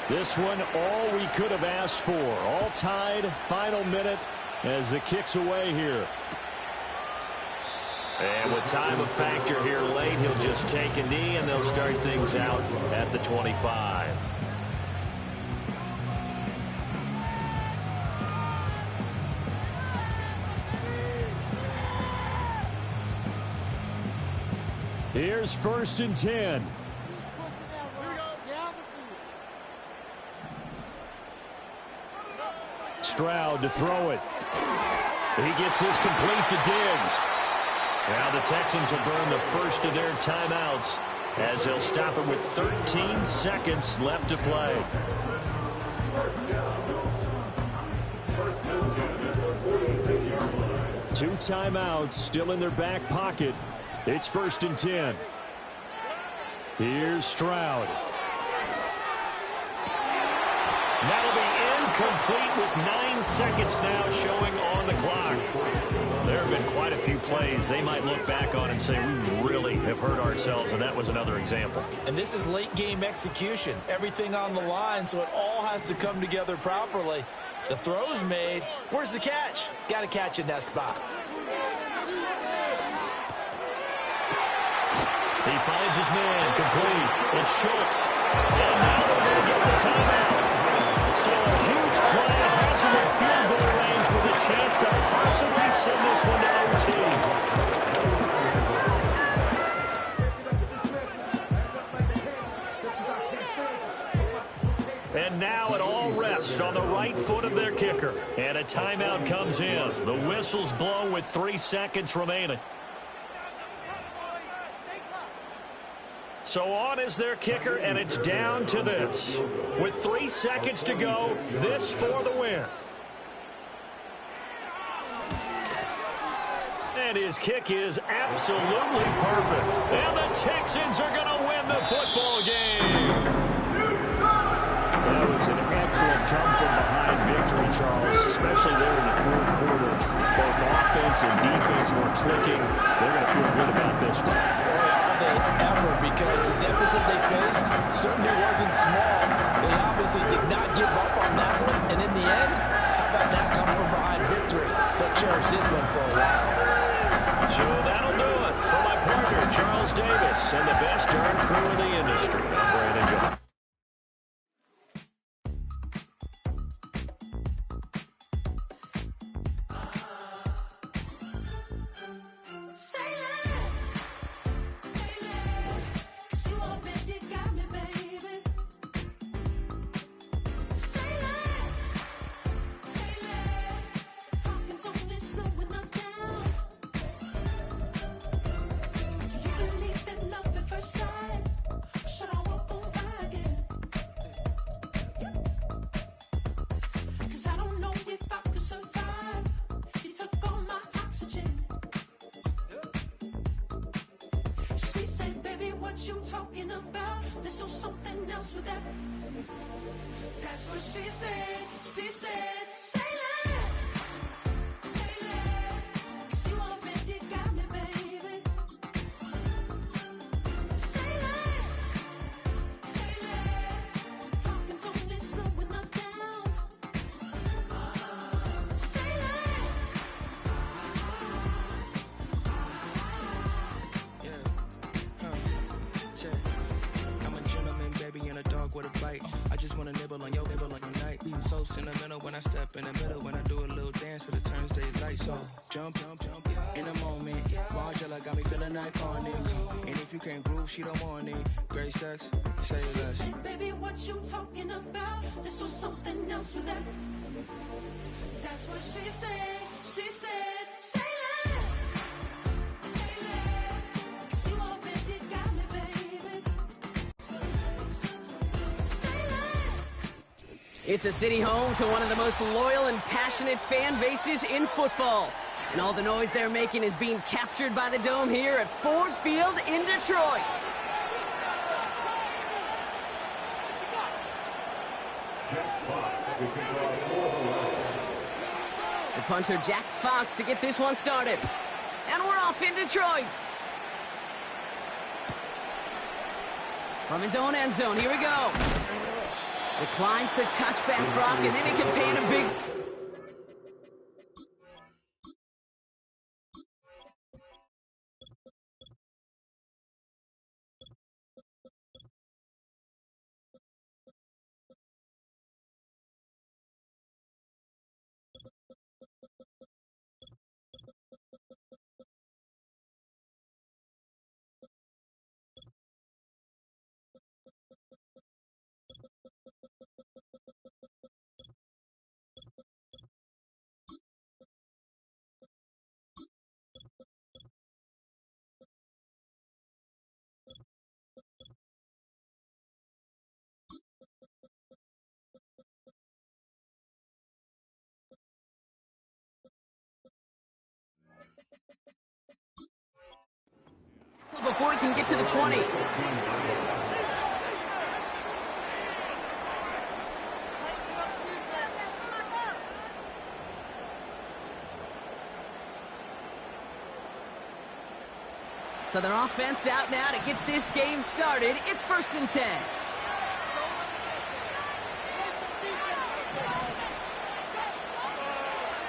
A: This one, all we could have asked for. All tied, final minute as the kick's away here.
D: And with time a factor here late, he'll just take a knee and they'll start things out at the 25.
A: Here's 1st and 10. Stroud to throw it. He gets his complete to Diggs.
D: Now the Texans will burn the first of their timeouts as they'll stop it with 13 seconds left to play.
A: Two timeouts still in their back pocket. It's 1st and 10. Here's Stroud.
D: That'll be incomplete with 9 seconds now showing on the clock. There have been quite a few plays they might look back on and say, we really have hurt ourselves, and that was another example.
B: And this is late game execution. Everything on the line, so it all has to come together properly. The throw's made. Where's the catch? Got to catch in that spot.
D: He finds his man, complete. It's Schultz. And now they're going to get the timeout. So a huge play has him in field goal range with a chance to possibly send this one to OT. And now it all rests on the right foot of their kicker. And a timeout comes in. The whistles blow with 3 seconds remaining. So on is their kicker, and it's down to this. With 3 seconds to go, this for the win. And his kick is absolutely perfect. And the Texans are going to win the football game.
A: That was an excellent come-from-behind victory, Charles, especially there in the 4th quarter. Both offense and defense were clicking. They're going to feel good about this one.
B: have they ever, because the deficit they faced certainly wasn't small. They obviously did not give up on that one, and in the end, how about that come from behind victory? They'll cherish this one for a while.
A: So that'll do it for my partner, Charles Davis, and the best darn crew in the industry. I'm Brandon Gaudin.
E: You talking about? There's still something else with that. That's what she said. She said, say less. Say less. 'Cause you already got me, baby. Say less. Say less. Talking's only slowing us down. Say less.
F: I'm a gentleman, baby, and a dog with a bite. I just wanna nibble on your night. So sentimental when I step in the middle. When I do a little dance, till it turns daylight. So jump, in a moment. Margella got me feeling iconic. And if you can't groove, she don't want it. Great sex, say less.
E: Say, baby, what you talking about? There's still something else with that. That's what she said. She said, say less. Say less. 'Cause you already got me, baby. Say less.
G: It's a city home to one of the most loyal and passionate fan bases in football. And all the noise they're making is being captured by the Dome here at Ford Field in Detroit. The punter, Jack Fox, to get this one started. And we're off in Detroit. From his own end zone, here we go. Declines the touchback, Brock, and then he can pay it a big... before he can get to the 20. So their offense out now to get this game started. It's 1st and 10.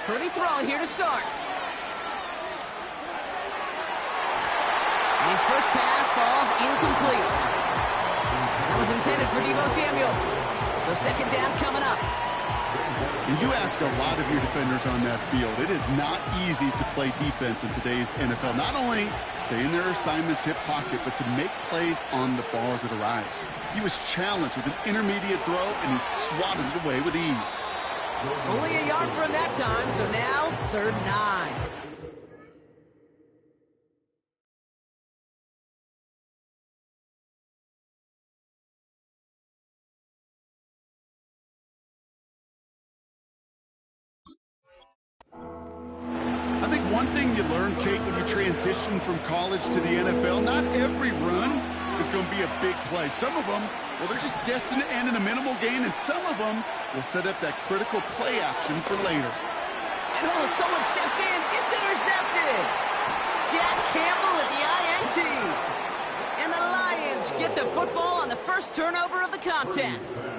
G: Purdy throwing here to start. His first pass falls incomplete. That was intended for Deebo Samuel. So 2nd down coming up.
H: You ask a lot of your defenders on that field. It is not easy to play defense in today's NFL. Not only stay in their assignment's hip pocket, but to make plays on the ball as it arrives. He was challenged with an intermediate throw, and he swatted it away with ease.
G: Only a yard for him that time, so now 3rd and 9.
H: I think one thing you learn, Kate, when you transition from college to the NFL, not every run is going to be a big play. Some of them, well, they're just destined to end in a minimal gain, and some of them will set up that critical play action for later.
G: And someone stepped in. It's intercepted. Jack Campbell with the INT. And the Lions get the football on the first turnover of the contest.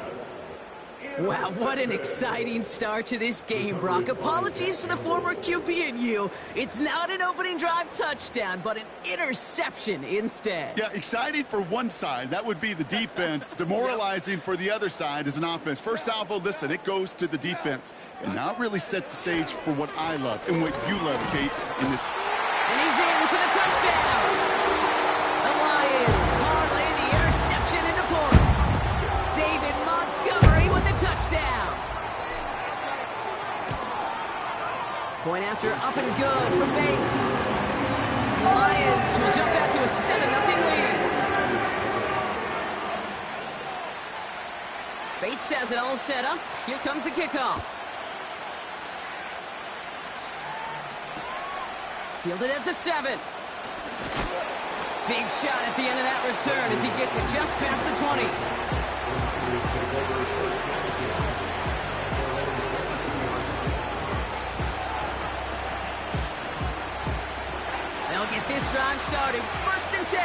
G: Wow, what an exciting start to this game, Brock. Apologies to the former QB and you. It's not an opening drive touchdown, but an interception instead.
H: Yeah, exciting for one side. That would be the defense. Demoralizing for the other side as an offense. First salvo, listen, it goes to the defense. And now it really sets the stage for what I love and what you love, Kate, in this.
G: And he's in for the touchdown. The Lions parlay the interception into points. David Montgomery with the touchdown. Point after up and good from Bates. The Lions will jump out to a 7-0 lead. Bates has it all set up. Here comes the kickoff. Fielded at the 7. Big shot at the end of that return as he gets it just past the 20. They'll get this drive started. 1st and 10.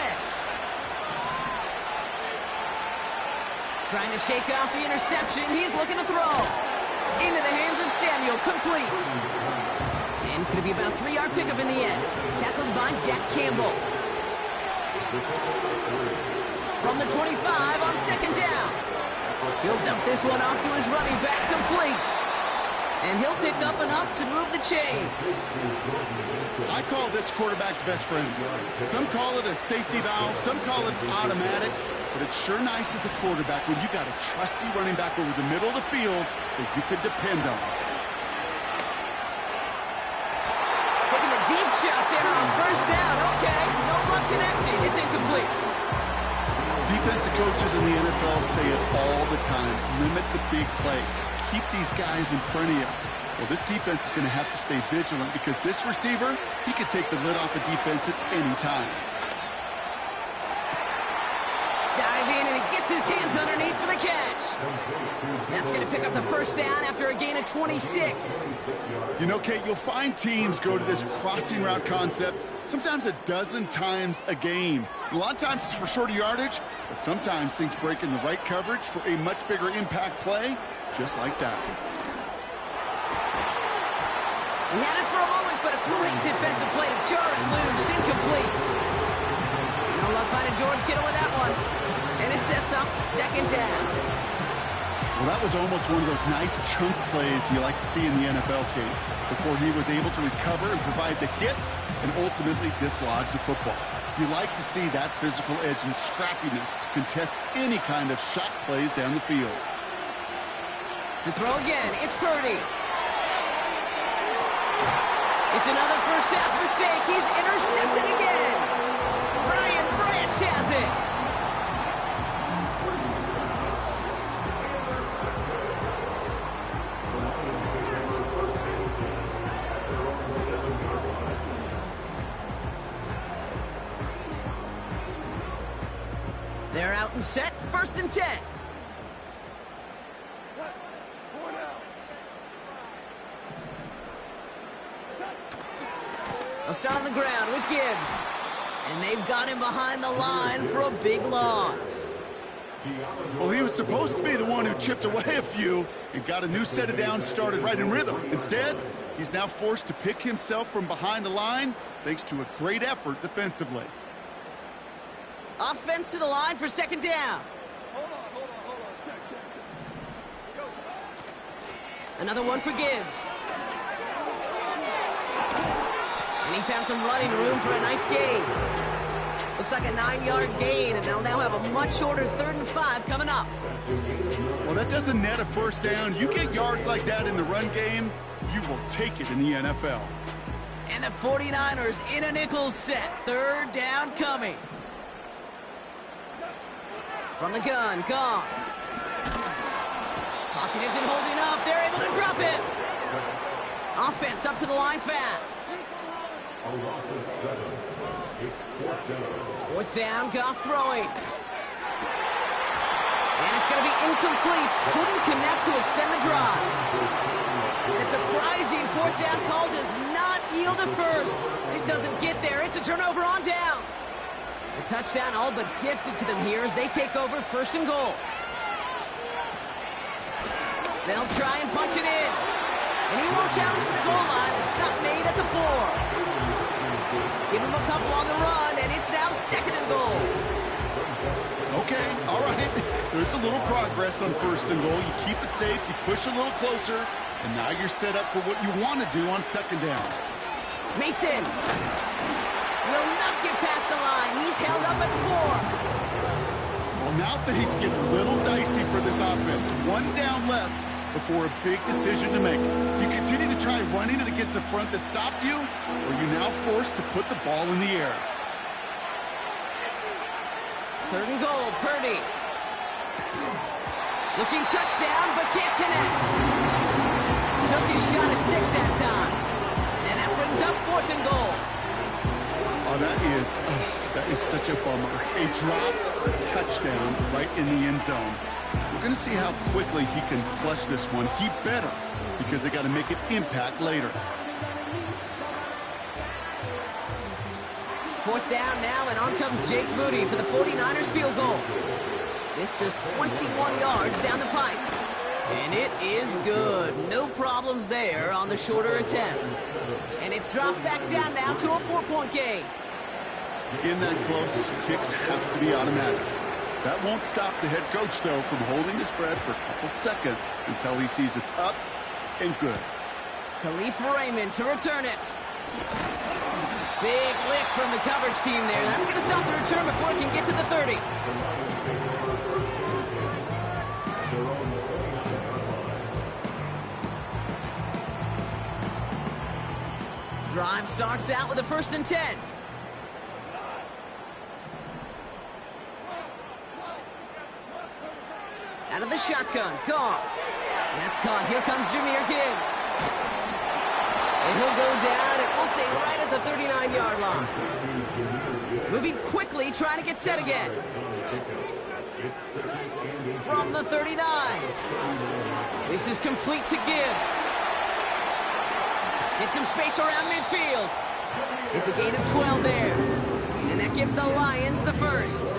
G: Trying to shake off the interception. He's looking to throw. Into the hands of Samuel. Complete. And it's going to be about a 3-yard pickup in the end. Tackled by Jack Campbell. From the 25 on 2nd down. He'll dump this one off to his running back. Complete. And he'll pick up enough to move the chains.
H: I call this quarterback's best friend. Some call it a safety valve. Some call it automatic. But it's sure nice as a quarterback when you got a trusty running back over the middle of the field that you could depend on.
G: Taking a deep shot there on 1st down. Okay, no luck connecting. It's incomplete.
H: Defensive coaches in the NFL say it all the time. Limit the big play. Keep these guys in front of you. Well, this defense is going to have to stay vigilant because this receiver, he could take the lid off a defense at any time.
G: Dive in and he gets his hands underneath for the catch. That's going to pick up the 1st down after a gain of 26.
H: You know, Kate, you'll find teams go to this crossing route concept sometimes a dozen times a game. A lot of times it's for shorter yardage, but sometimes things break in the right coverage for a much bigger impact play, just like that.
G: He had it for a moment, but a great defensive play to jar it loose. Incomplete. No luck finding George Kittle with that one. And it sets up 2nd down.
H: Well, that was almost one of those nice chunk plays you like to see in the NFL, Kate, before he was able to recover and provide the hit and ultimately dislodge the football. You like to see that physical edge and scrappiness to contest any kind of shot plays down the field.
G: To throw again, it's Purdy. It's another first half mistake. He's intercepted again. Brian Branch has it. They're out and set. 1st and 10. They'll start on the ground with Gibbs. And they've got him behind the line for a big loss.
H: Well, he was supposed to be the one who chipped away a few and got a new set of downs started right in rhythm. Instead, he's now forced to pick himself from behind the line thanks to a great effort defensively.
G: Offense to the line for 2nd down. Another one for Gibbs. And he found some running room for a nice gain. Looks like a 9-yard gain, and they'll now have a much shorter 3rd and 5 coming up.
H: Well, that doesn't net a 1st down. You get yards like that in the run game, you will take it in the NFL.
G: And the 49ers in a nickel set. 3rd down coming. From the gun, Goff. Pocket isn't holding up. They're able to drop it. Offense up to the line fast.
C: A loss of 7. It's 4th down.
G: 4th down, Goff throwing. And it's going to be incomplete. Couldn't connect to extend the drive. And a surprising 4th down call does not yield a 1st. This doesn't get there. It's a turnover on downs. The touchdown all but gifted to them here as they take over 1st and goal. They'll try and punch it in. And he won't challenge for the goal line. The stop made at the 4. Give him a couple on the run, and it's now 2nd and goal.
H: Okay, all right. There's a little progress on 1st and goal. You keep it safe, you push a little closer, and now you're set up for what you want to do on 2nd down.
G: Mason will not get past the line. He's held up at the 4.
H: Well, now things get a little dicey for this offense. 1 down left before a big decision to make. You continue to try running it against a front that stopped you, or you're now forced to put the ball in the air.
G: 3rd and goal, Purdy. Looking touchdown, but can't connect. Took his shot at 6 that time. And that brings up 4th and goal.
H: Oh, that is such a bummer. A dropped touchdown right in the end zone. We're going to see how quickly he can flush this one. He better, because they got to make an impact later.
G: 4th down now, and on comes Jake Moody for the 49ers field goal. This just 21 yards down the pipe. And it is good. No problems there on the shorter attempt. And it's dropped back down now to a 4-point game.
H: In that close, kicks have to be automatic. That won't stop the head coach, though, from holding his breath for a couple seconds until he sees it's up and good.
G: Khalif Raymond to return it. Big lick from the coverage team there. That's going to stop the return before it can get to the 30. Drive starts out with a 1st and 10. Out of the shotgun, Goff. That's caught. Here comes Jahmyr Gibbs. And he'll go down, and we'll say right at the 39-yard line. Moving quickly, trying to get set again. From the 39. This is complete to Gibbs. Get some space around midfield. It's a gain of 12 there. And that gives the Lions the 1st.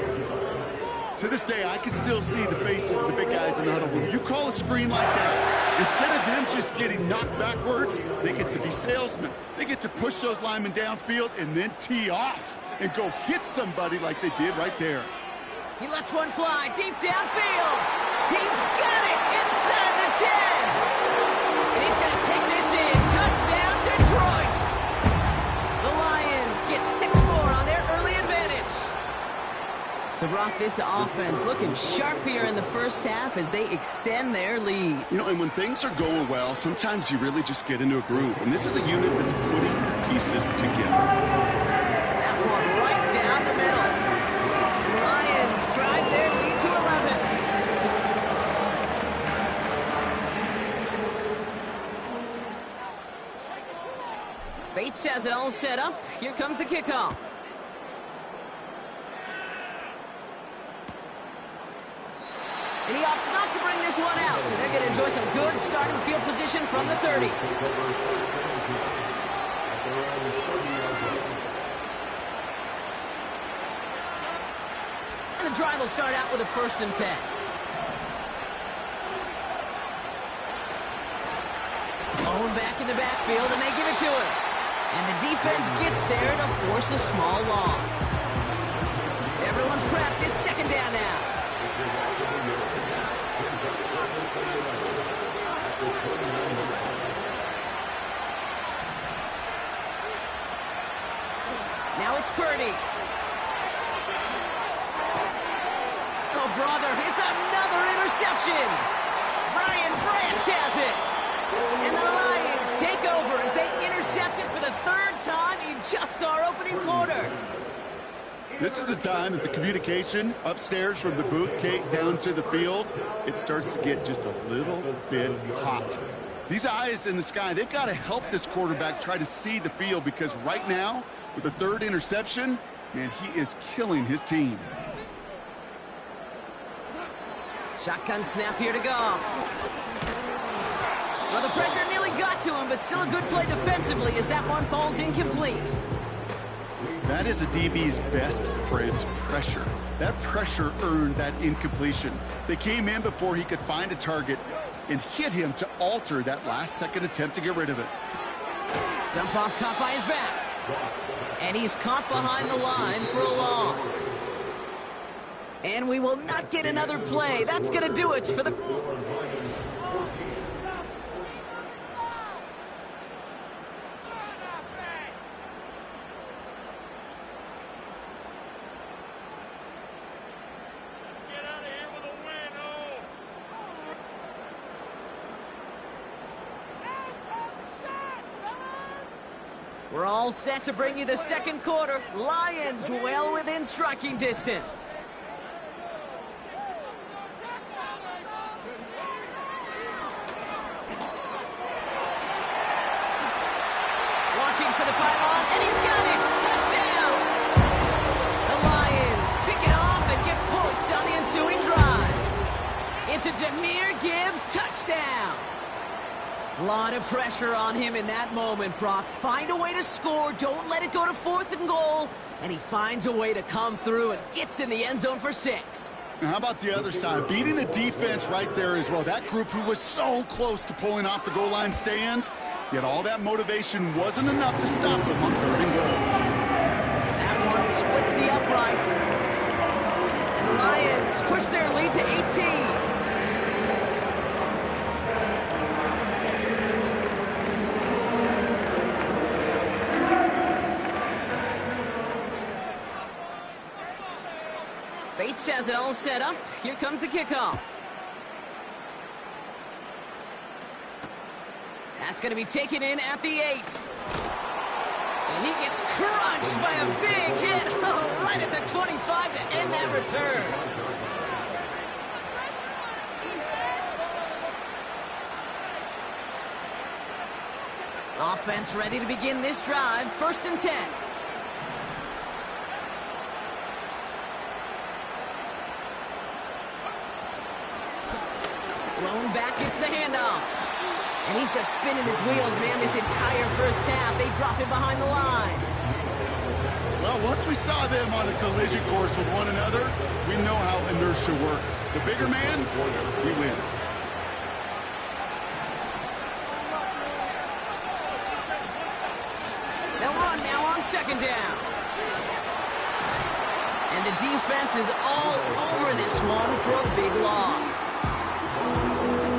H: To this day, I can still see the faces of the big guys in the huddle. When you call a screen like that, instead of them just getting knocked backwards, they get to be salesmen. They get to push those linemen downfield and then tee off and go hit somebody like they did right there.
G: He lets one fly deep downfield. He's got it inside the 10. And he's going to take this in. Touchdown, Detroit. The Lions get 6 more on their early advantage. So, Brock, this offense looking sharp here in the 1st half as they extend their lead.
H: You know, and when things are going well, sometimes you really just get into a groove. And this is a unit that's putting the pieces together.
G: That one right down the middle. And the Lions drive their lead to 11. Bates has it all set up. Here comes the kickoff. And he opts not to bring this one out, so they're going to enjoy some good starting field position from the 30. And the drive will start out with a 1st and 10. Owen back in the backfield, and they give it to him. And the defense gets there to force a small loss. Everyone's prepped. It's 2nd down now. Now it's Purdy. Oh, brother, it's another interception. Brian Branch has it. And the Lions take over as they intercept it for the 3rd time in just our opening quarter.
H: This is a time that the communication upstairs from the booth, Kate, down to the field, it starts to get just a little bit hot. These eyes in the sky, they've got to help this quarterback try to see the field, because right now, with the 3rd interception, man, he is killing his team.
G: Shotgun snap here to go. Well, the pressure nearly got to him, but still a good play defensively as that one falls incomplete.
H: That is a DB's best friend, pressure. That pressure earned that incompletion. They came in before he could find a target and hit him to alter that last-second attempt to get rid of it.
G: Dump off caught by his back. And he's caught behind the line for a loss. And we will not get another play. That's going to do it for the... We're all set to bring you the second quarter. Lions well within striking distance. Watching for the pylon, and he's got it! Touchdown! The Lions pick it off and get points on the ensuing drive. It's a Jahmyr Gibbs touchdown. A lot of pressure on him in that moment, Brock. Find a way to score. Don't let it go to 4th and goal. And he finds a way to come through and gets in the end zone for 6.
H: Now how about the other side? Beating the defense right there as well. That group who was so close to pulling off the goal line stand, yet all that motivation wasn't enough to stop them on 3rd and goal.
G: That one splits the uprights. And the Lions push their lead to 18. Bates has it all set up. Here comes the kickoff. That's going to be taken in at the 8. And he gets crushed by a big hit. Oh, right at the 25 to end that return. Offense ready to begin this drive. 1st and 10. Blown back, gets the handoff. And he's just spinning his wheels, man, this entire first half. They drop him behind the line.
H: Well, once we saw them on a collision course with one another, we know how inertia works. The bigger man, he wins.
G: They'll run now on 2nd down. And the defense is all over this one for a big loss.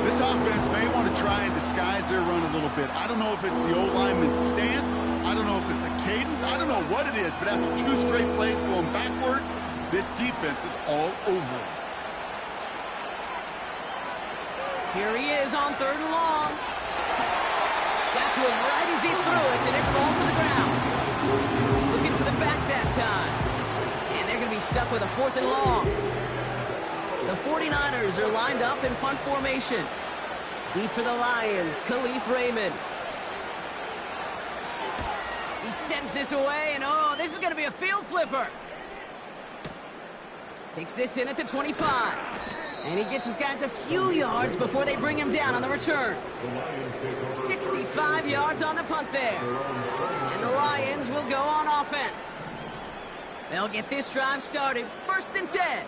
H: This offense may want to try and disguise their run a little bit. I don't know if it's the O-lineman's stance. I don't know if it's a cadence. I don't know what it is, but after 2 straight plays going backwards, this defense is all over it.
G: Here he is on 3rd and long. Got to him right as he threw it, and it falls to the ground. Looking for the back that time. And they're going to be stuck with a 4th and long. The 49ers are lined up in punt formation. Deep for the Lions, Khalif Raymond. He sends this away, and oh, this is going to be a field flipper. Takes this in at the 25. And he gets his guys a few yards before they bring him down on the return. 65 yards on the punt there. And the Lions will go on offense. They'll get this drive started. 1st and 10.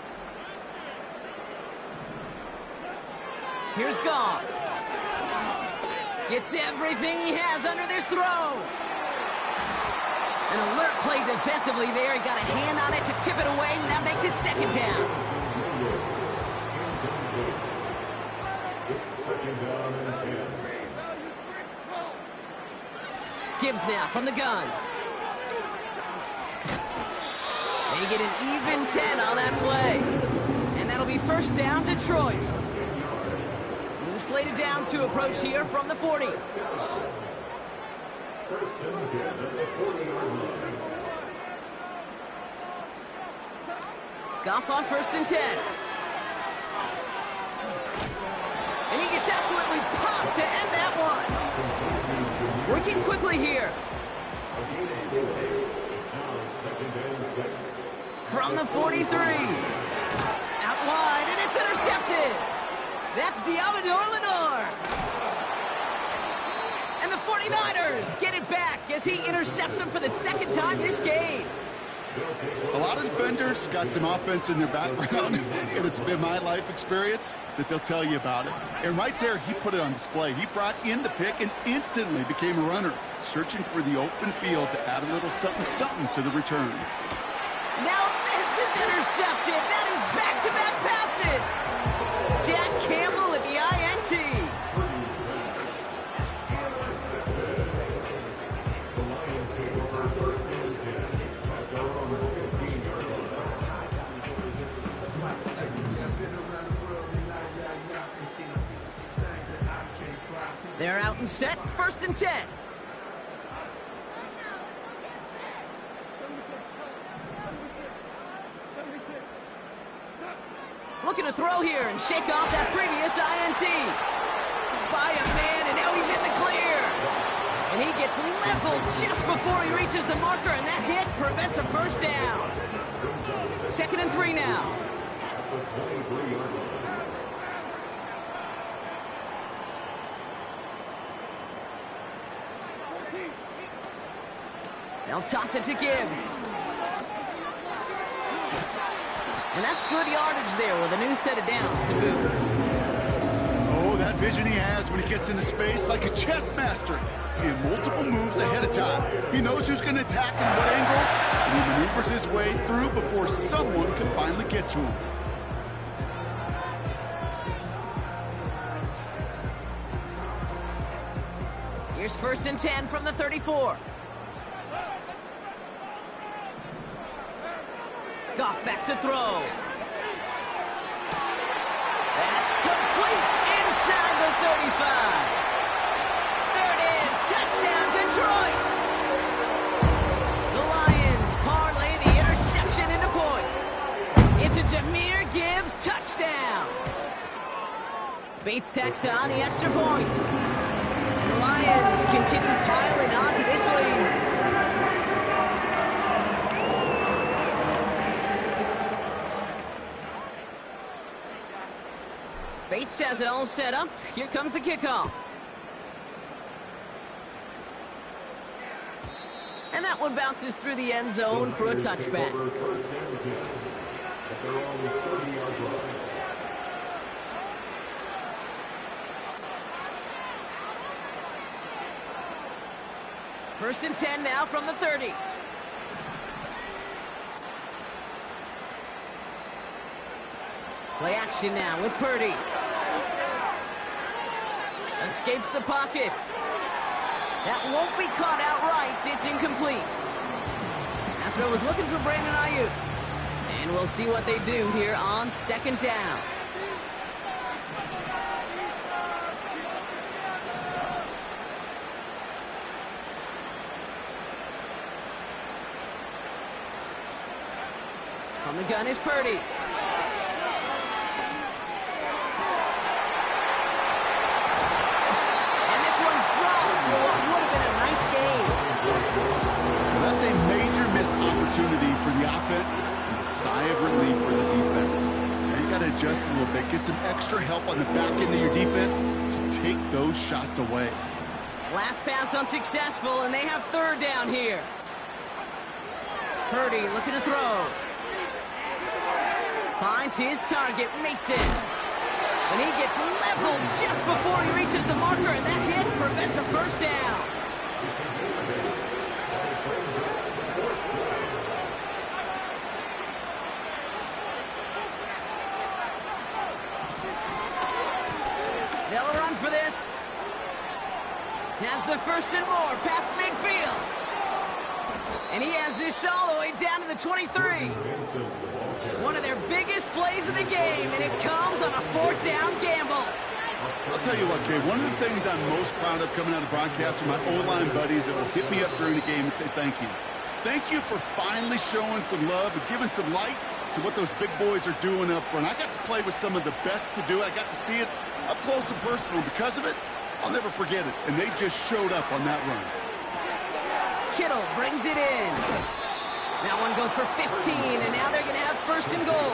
G: Here's Goff. Gets everything he has under this throw. An alert play defensively there. He got a hand on it to tip it away, and that makes it 2nd down. Gibbs now from the gun. They get an even 10 on that play. And that'll be 1st down, Detroit. Slated downs to approach here from the 40. Goff on 1st and 10. And he gets absolutely popped to end that one. Working quickly here. From the 43. Out wide, and it's intercepted. That's Diamador Lenore. And the 49ers get it back as he intercepts him for the second time this game.
H: A lot of defenders got some offense in their background, and it's been my life experience that they'll tell you about it. And right there, he put it on display. He brought in the pick and instantly became a runner, searching for the open field to add a little something to the return.
G: Now this is intercepted. That is back-to-back passes. Jack Campbell at the INT. They're out and set, 1st and 10. Looking to throw here and shake off that previous INT. By a man, and now he's in the clear. And he gets leveled just before he reaches the marker, and that hit prevents a first down. 2nd and 3 now. They'll toss it to Gibbs. And that's good yardage there with a new set of downs to boot.
H: Oh, that vision he has when he gets into space like a chess master, seeing multiple moves ahead of time. He knows who's going to attack and what angles, and he maneuvers his way through before someone can finally get to him.
G: Here's 1st and 10 from the 34. Goff back to throw. That's complete inside the 35. There it is. Touchdown, Detroit. The Lions parlay the interception into points. It's a Jahmyr Gibbs touchdown. Bates tacks on the extra point. And the Lions continue piling onto this lead. Bates has it all set up. Here comes the kickoff. And that one bounces through the end zone for a touchback. First and 10 now from the 30. Play action now with Purdy. Escapes the pocket. That won't be caught outright. It's incomplete. That throw was looking for Brandon Ayuk. And we'll see what they do here on 2nd down. From the gun is Purdy.
H: That's a major missed opportunity for the offense and a sigh of relief for the defense. Now you got to adjust a little bit, get some extra help on the back end of your defense to take those shots away.
G: Last pass unsuccessful, and they have 3rd down here. Purdy looking to throw. Finds his target, Mason. And he gets leveled just before he reaches the marker, and that hit prevents a first down. They'll run for this. Has the 1st and more past midfield. And he has this all the way down to the 23. One of their biggest plays of the game, and it comes on a 4th down gamble.
H: I'll tell you what, Gabe, one of the things I'm most proud of coming out of broadcast are my O-line buddies that will hit me up during the game and say thank you. Thank you for finally showing some love and giving some light to what those big boys are doing up front. I got to play with some of the best to do it. I got to see it up close and personal. Because of it, I'll never forget it. And they just showed up on that run.
G: Kittle brings it in. That one goes for 15, and now they're going to have first and goal.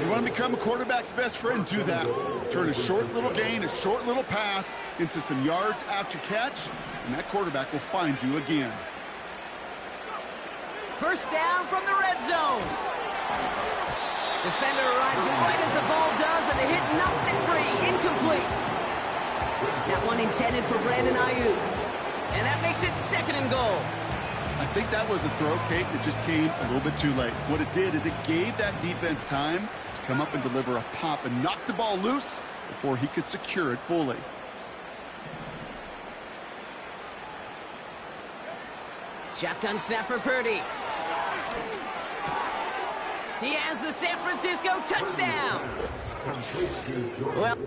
H: You want to become a quarterback's best friend, do that. Turn a short little gain, a short little pass into some yards after catch, and that quarterback will find you again.
G: First down from the red zone. Defender arrives right as the ball does, and the hit knocks it free. Incomplete. That one intended for Brandon Ayuk. And that makes it second and goal.
H: I think that was a throw, Kate, that just came a little bit too late. What it did is it gave that defense time to come up and deliver a pop and knock the ball loose before he could secure it fully.
G: Shotgun snap for Purdy. He has the San Francisco touchdown. Well,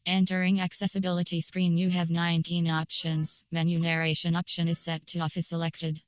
I: Entering accessibility screen, you have 19 options. Menu narration option is set to off is selected.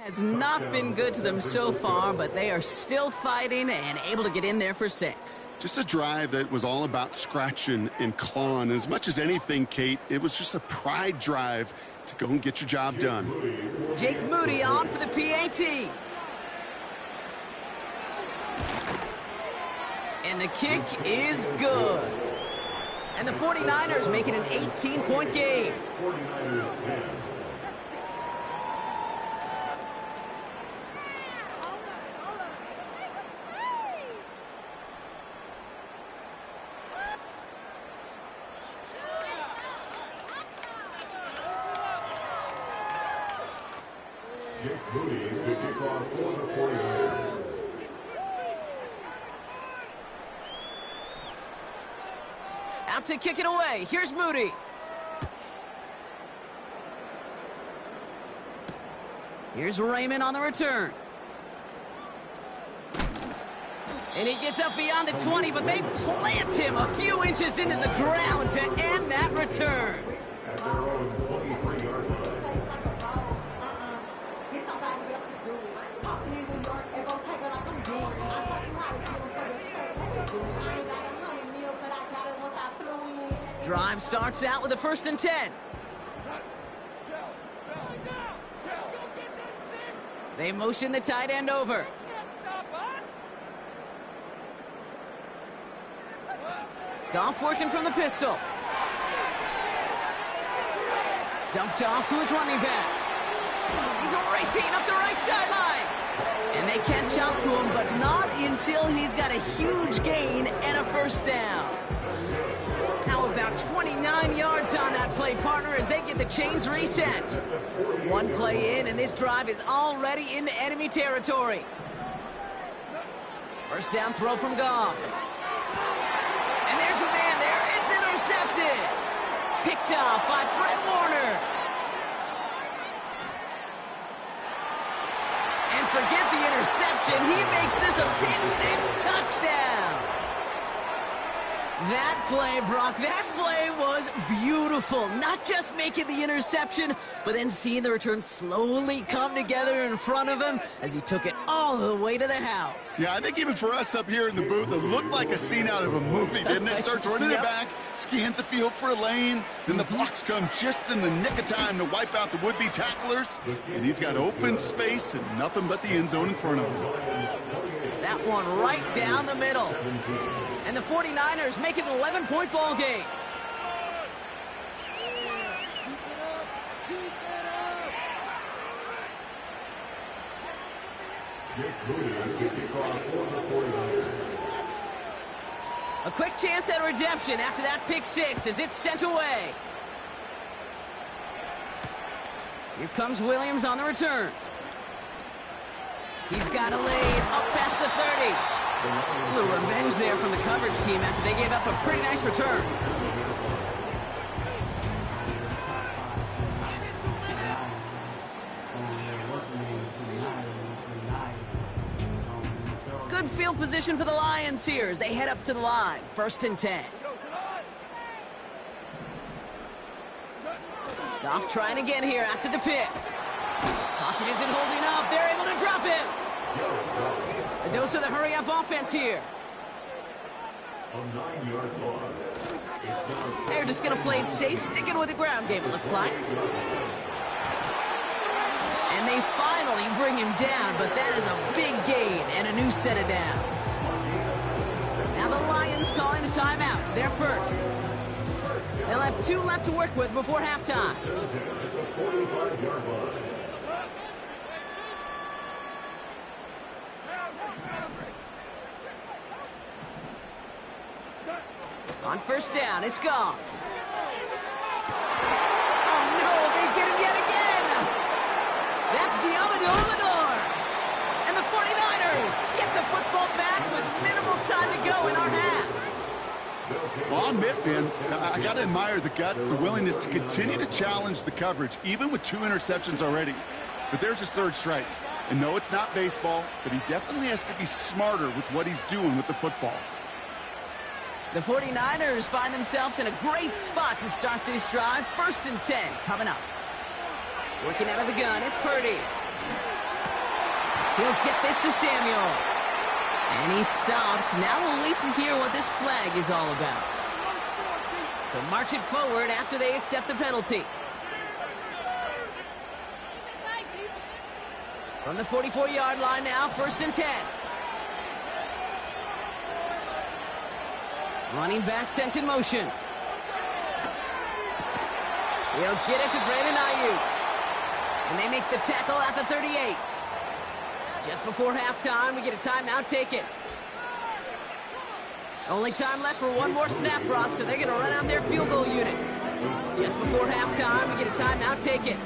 G: Has not been good to them so far, but they are still fighting and able to get in there for 6.
H: Just a drive that was all about scratching and clawing. As much as anything, Kate, it was just a pride drive to go and get your job done.
G: Jake Moody on for the PAT. And the kick is good. And the 49ers make it an 18-point game.
C: 49ers 10. Jake Moody is the kickoff for the 49ers.
G: Out to kick it away. Here's Moody. Here's Raymond on the return. And he gets up beyond the 20, but they plant him a few inches into the ground to end that return.
C: At their own 23-yard line.
E: Get somebody else to do it. Austin in New York, and go take it like I'm doing it. I taught you how to get them for the check. I ain't got 100 mil, but I got it once I flew in.
G: Drive starts out with a 1st and 10. They motion the tight end over. Goff working from the pistol. Dumped off to his running back. He's racing up the right sideline. And they catch up to him, but not until he's got a huge gain and a 1st down. Now about 29 yards on that play, partner, as they get the chains reset. 1 play in, and this drive is already into enemy territory. 1st down throw from Goff. And there's a man there. It's intercepted. Picked off by Fred Warner. And forget the interception. He makes this a pick-6 touchdown. That play, Brock, that play was beautiful. Not just making the interception, but then seeing the return slowly come together in front of him as he took it all the way to the house.
H: Yeah, I think even for us up here in the booth, it looked like a scene out of a movie, didn't it? Starts running it back, scans the field for a lane, then the blocks come just in the nick of time to wipe out the would-be tacklers, and he's got open space and nothing but the end zone in front of him.
G: That one right down the middle. And the 49ers make it an 11-point ball game.
C: Jake Moody is the kickoff for the 49ers.
G: A quick chance at redemption after that pick-6 as it's sent away. Here comes Williams on the return. He's got a lead up past the 30. A little revenge there from the coverage team after they gave up a pretty nice return. Good field position for the Lions here as they head up to the line. 1st and 10. Goff trying again here after the pick. Pocket isn't holding up. They're able to drop him. A dose of the hurry-up offense here.
C: A 9-yard loss.
G: They're just going to play it safe, sticking with the ground game, it looks like. And they finally bring him down, but that is a big gain and a new set of downs. Now the Lions calling a timeout. They're first. They'll have 2 left to work with before halftime. On 1st down, it's Goff. Oh, no, they get him yet again. That's Deommodore. And the 49ers get the football back with minimal time to go in our half.
H: Well, I'll admit, man, I got to admire the guts, the willingness to continue to challenge the coverage, even with 2 interceptions already. But there's his 3rd strike. And no, it's not baseball, but he definitely has to be smarter with what he's doing with the football.
G: The 49ers find themselves in a great spot to start this drive. 1st and 10 coming up. Working out of the gun, it's Purdy. He'll get this to Samuel. And he's stopped. Now we'll wait to hear what this flag is all about. So march it forward after they accept the penalty. From the 44-yard line now, 1st and 10. Running back sent in motion. He'll get it to Brandon Ayuk. And they make the tackle at the 38. Just before halftime, we get a timeout taken. Only time left for one more snap, Brock, so they're going to run out their field goal unit. Just before halftime, we get a timeout taken.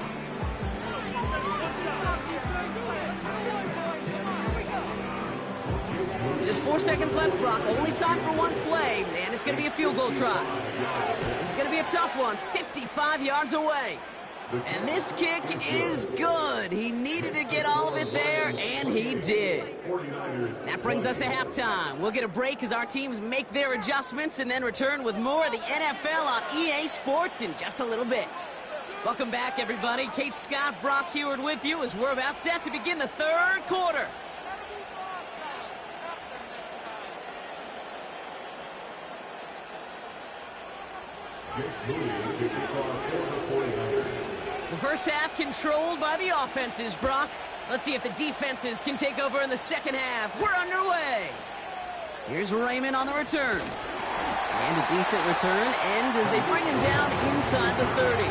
G: Just 4 seconds left, Brock. Only time for one play, and it's going to be a field goal try. This is going to be a tough one, 55 yards away. And this kick is good. He needed to get all of it there, and he did. That brings us to halftime. We'll get a break as our teams make their adjustments and then return with more of the NFL on EA Sports in just a little bit. Welcome back, everybody. Kate Scott, Brock Huard with you as we're about set to begin the 3rd quarter. The first half controlled by the offenses, Brock. Let's see if the defenses can take over in the second half. We're underway. Here's Raymond on the return. And a decent return ends as they bring him down inside the 30.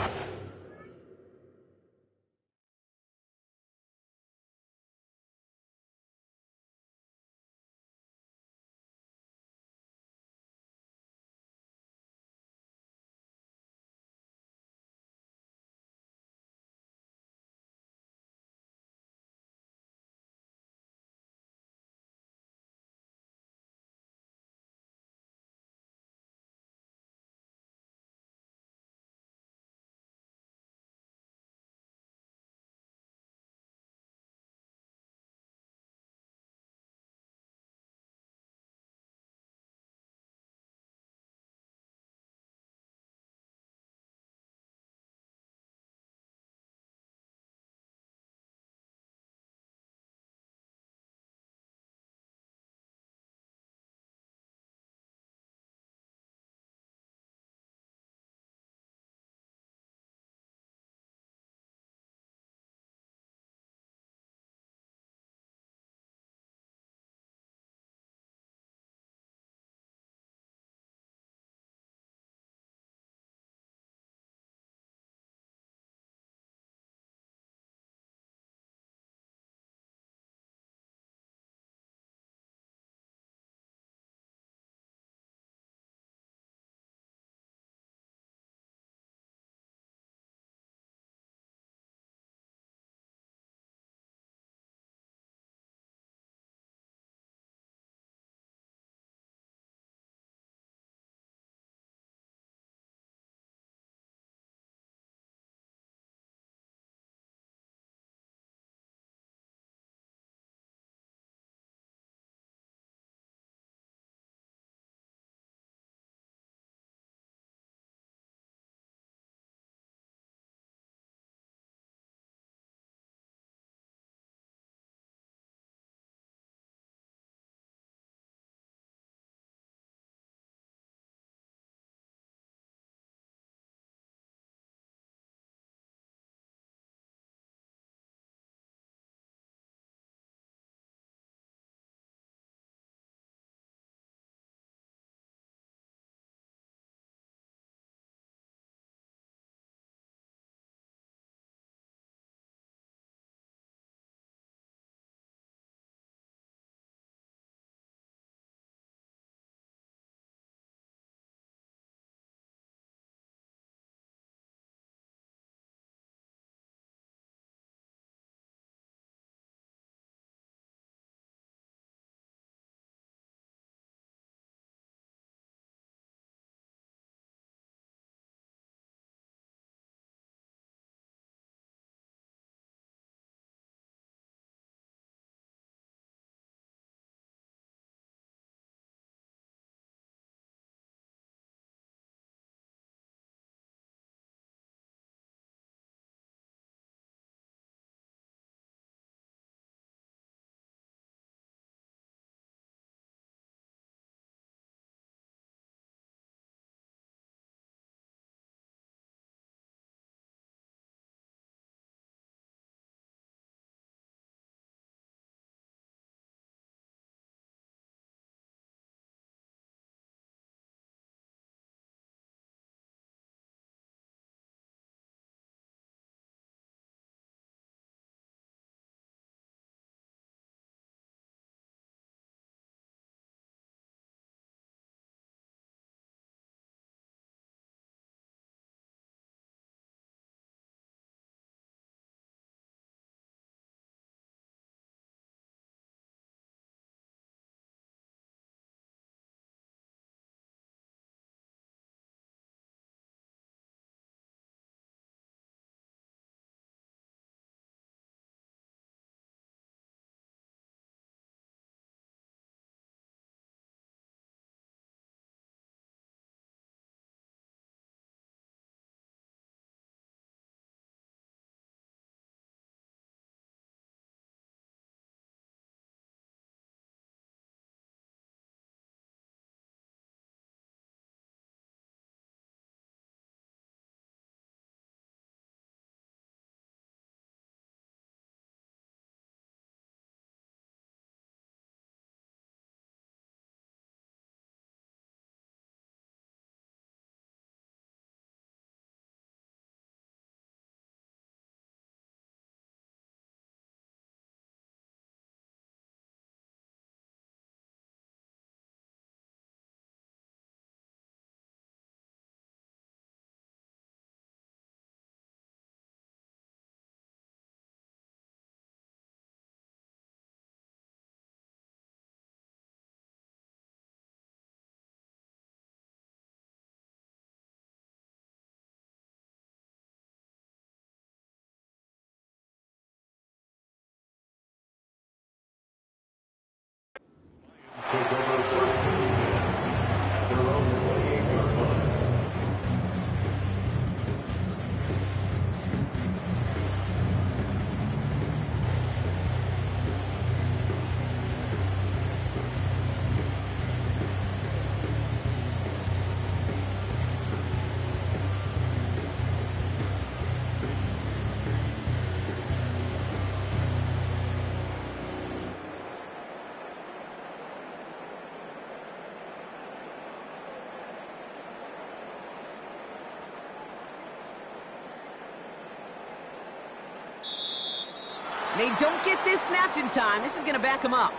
G: They don't get this snapped in time. This is going to back them up.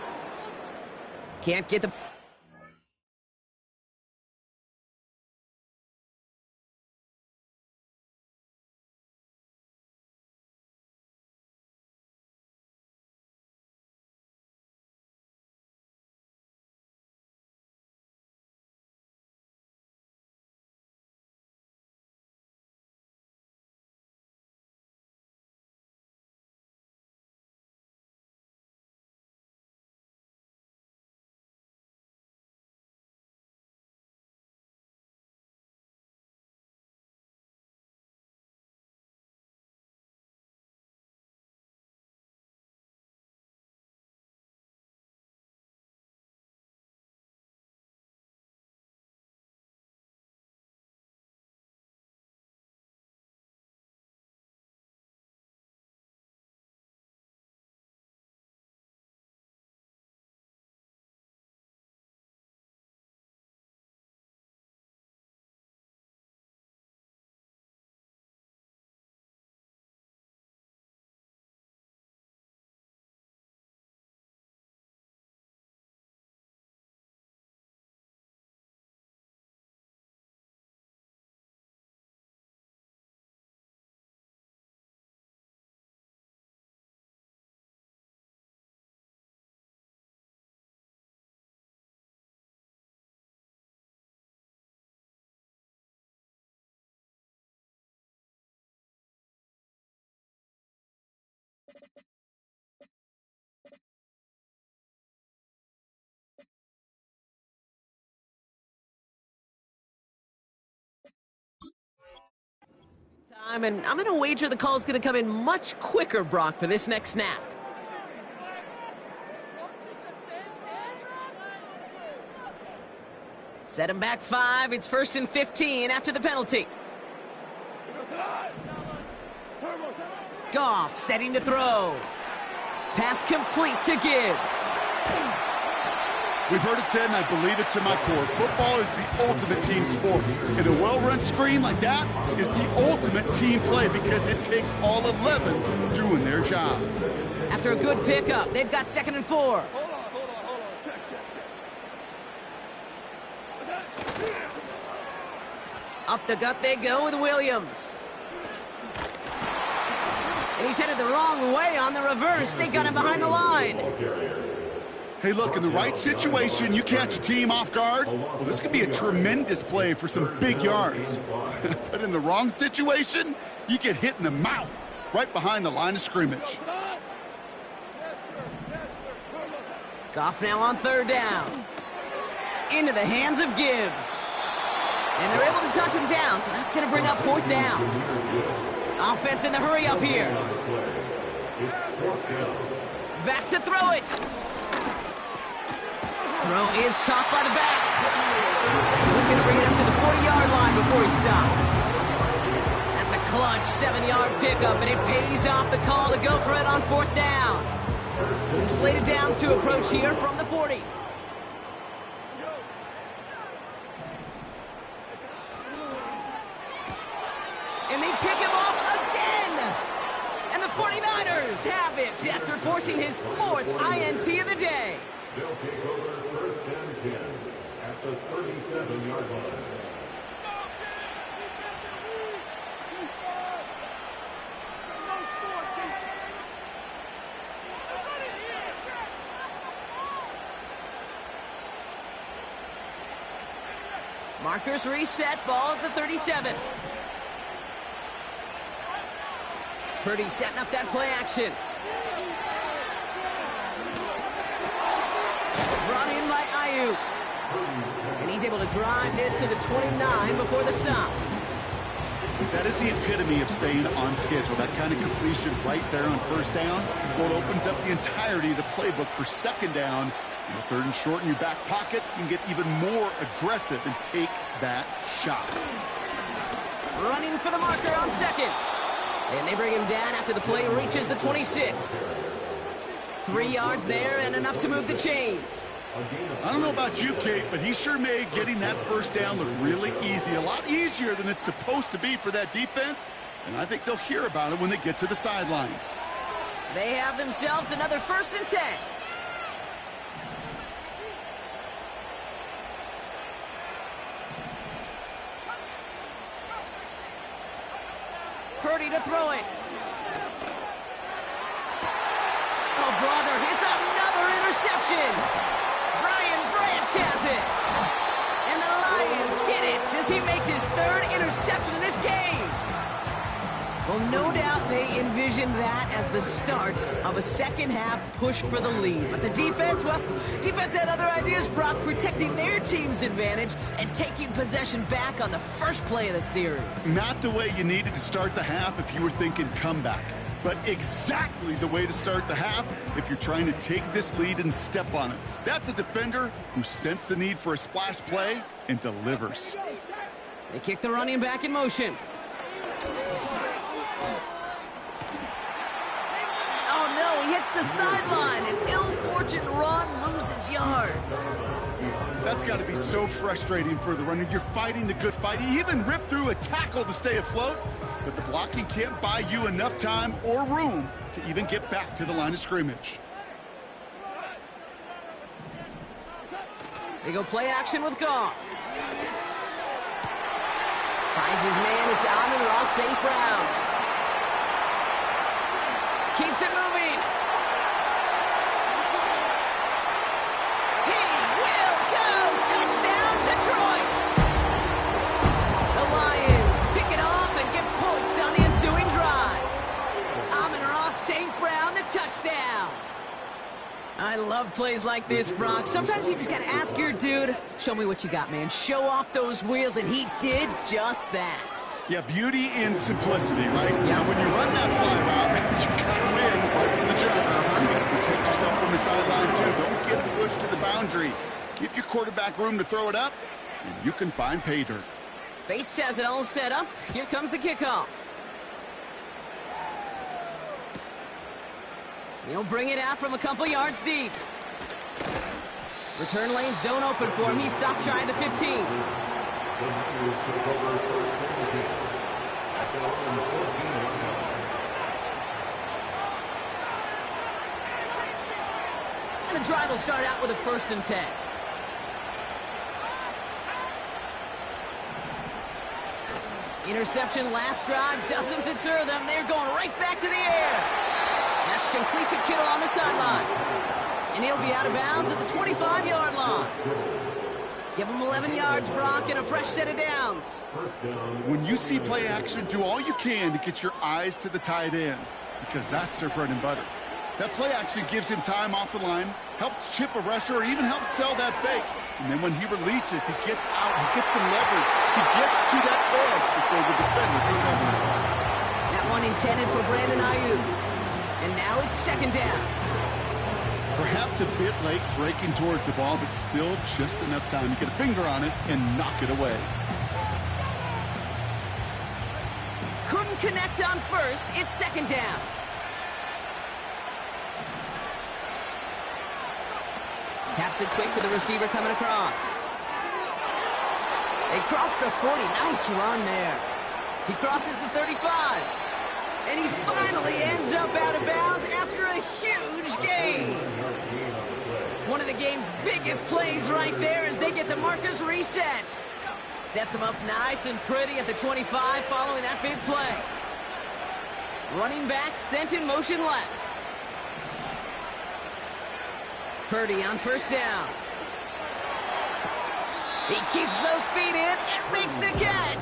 G: Can't get the... And I'm going to wager the call is going to come in much quicker, Brock, for this next snap. Set him back 5. It's 1st and 15 after the penalty. Goff setting to throw. Pass complete to Gibbs.
H: We've heard it said, and I believe it to my core, football is the ultimate team sport. And a well-run screen like that is the ultimate team play because it takes all 11 doing their job.
G: After a good pickup, they've got 2nd and 4. Up the gut they go with Williams. And he's headed the wrong way on the reverse. They got him behind the line.
H: Hey, look, in the right situation, you catch a team off guard. Well, this could be a tremendous play for some big yards. But in the wrong situation, you get hit in the mouth right behind the line of scrimmage.
G: Goff now on 3rd down. Into the hands of Gibbs. And they're able to touch him down, so that's going to bring up 4th down. Offense in the hurry up here. Back to throw it. Throw is caught by the back. He's going to bring it up to the 40-yard line before he stopped. That's a clutch 7-yard pickup, and it pays off the call to go for it on 4th down. New slated downs to approach here from the 40. And they pick him off again. And the 49ers have it after forcing his 4th INT of the day.
C: They'll take over 1st and 10 at the 37-yard line.
G: Markers reset, ball at the 37. Purdy setting up that play action. Brought in by Ayuk. And he's able to drive this to the 29 before the stop.
H: That is the epitome of staying on schedule. That kind of completion right there on 1st down. Well, it opens up the entirety of the playbook for 2nd down. In the 3rd and short in your back pocket, you can get even more aggressive and take that shot.
G: Running for the marker on 2nd. And they bring him down after the play reaches the 26. 3 yards there and enough to move the chains.
H: I don't know about you, Kate, but he sure made getting that 1st down look really easy. A lot easier than it's supposed to be for that defense. And I think they'll hear about it when they get to the sidelines.
G: They have themselves another 1st and 10. Purdy to throw it. Oh, brother, it's another interception. Brian Branch has it. And the Lions get it as he makes his 3rd interception in this game. Well, no doubt they envisioned that as the start of a second-half push for the lead. But the defense, well, defense had other ideas, Brock, protecting their team's advantage and taking possession back on the first play of the series.
H: Not the way you needed to start the half if you were thinking comeback, but exactly the way to start the half if you're trying to take this lead and step on it. That's a defender who sensed the need for a splash play and delivers.
G: They kick the running back in motion. Oh, no, he hits the sideline. An ill-fortunate run, loses yards.
H: That's got to be so frustrating for the runner. You're fighting the good fight. He even ripped through a tackle to stay afloat, but the blocking can't buy you enough time or room to even get back to the line of scrimmage.
G: They go play action with Goff. Finds his man, it's Amon-Ra St. Brown. Keeps it moving. He will go. Touchdown, Detroit. The Lions pick it off and get points on the ensuing drive. Amon-Ra St. Brown, the touchdown. I love plays like this, Brock. Sometimes you just got to ask your dude, show me what you got, man. Show off those wheels, and he did just that.
H: Yeah, beauty and simplicity, right? Now, when you run that fly route, you got to win right from the jump. You got to protect yourself from the sideline, too. Don't get pushed to the boundary. Give your quarterback room to throw it up, and you can find pay dirt.
G: Bates has it all set up. Here comes the kickoff. He'll bring it out from a couple yards deep. Return lanes don't open for him. He stopped shy of the 15. And the drive will start out with a 1st and 10. Interception last drive doesn't deter them. They're going right back to the air. That's complete to Kittle on the sideline. And he'll be out of bounds at the 25-yard line. Give him 11 yards, Brock, and a fresh set of downs.
H: When you see play action, do all you can to get your eyes to the tight end, because that's their bread and butter. That play action gives him time off the line, helps chip a rusher, or even helps sell that fake. And then when he releases, he gets out, he gets some leverage. He gets to that edge before the defender can cover it.
G: That one intended for Brandon Ayuk. And now it's 2nd down.
H: Perhaps a bit late breaking towards the ball, but still just enough time to get a finger on it and knock it away.
G: Couldn't connect on 1st. It's 2nd down. Taps it quick to the receiver coming across. They cross the 40. Nice run there. He crosses the 35. And he finally ends up out of bounds after a huge gain. One of the game's biggest plays right there as they get the markers reset. Sets him up nice and pretty at the 25 following that big play. Running back sent in motion left. Purdy on 1st down. He keeps those feet in and makes the catch.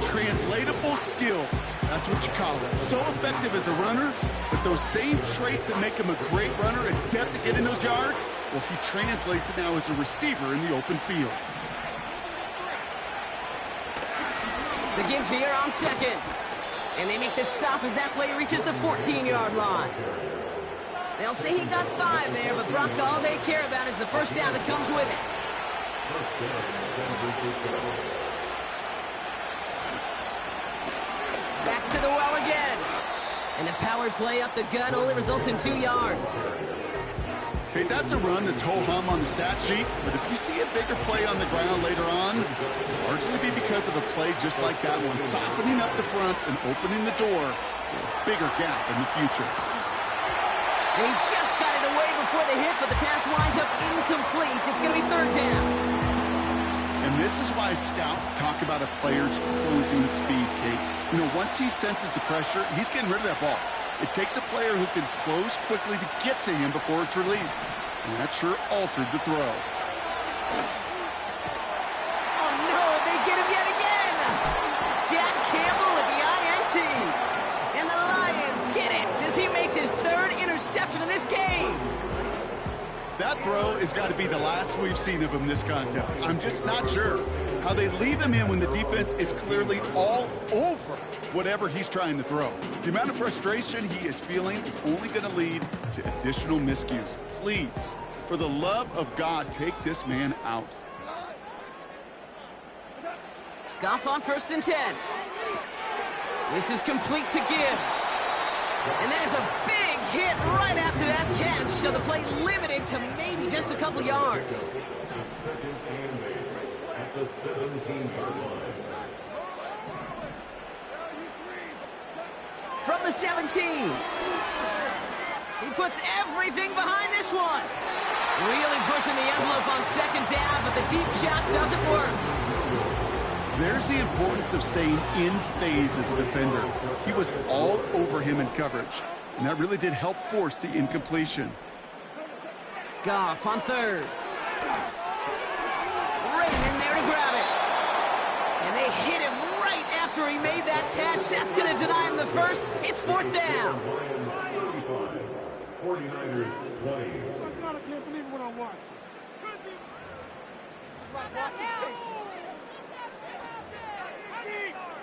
H: Translatable skills. That's what you call it. So effective as a runner, but those same traits that make him a great runner, adept at getting those yards, well, he translates it now as a receiver in the open field.
G: The give here on 2nd. And they make the stop as that play reaches the 14-yard line. They'll say he got 5 there, but Brock, all they care about is the 1st down that comes with it. Back to the well again. And the power play up the gut only results in 2 yards.
H: Okay, that's a run that's ho-hum on the stat sheet, but if you see a bigger play on the ground later on, it'll largely be because of a play just like that one, softening up the front and opening the door bigger gap in the future.
G: They just got it away before the hit, but the pass winds up incomplete. It's going to be third down.
H: And this is why scouts talk about a player's closing speed, Kate. You know, once he senses the pressure, he's getting rid of that ball. It takes a player who can close quickly to get to him before it's released. And that sure altered the throw.
G: Oh, no, they get him yet again. Jack Campbell with the INT. And the Lions get it as he makes his third interception in this game.
H: That throw has got to be the last we've seen of him this contest. I'm just not sure how they leave him in when the defense is clearly all over whatever he's trying to throw. The amount of frustration he is feeling is only going to lead to additional miscues. Please, for the love of God, take this man out.
G: Goff on 1st and 10. This is complete to Gibbs. And there's a big hit right after that catch, so the play limited to maybe just a couple yards.
C: Second and 8 at the 17-yard line.
G: From the 17. He puts everything behind this one. Really pushing the envelope on second down, but the deep shot doesn't work.
H: There's the importance of staying in phase as a defender. He was all over him in coverage, and that really did help force the incompletion.
G: Goff on 3rd. Raymond there to grab it. And they hit him right after he made that catch. That's going to deny him the first. It's 4th down.
C: 49ers 20.
J: Oh my God, I can't believe what I'm watching.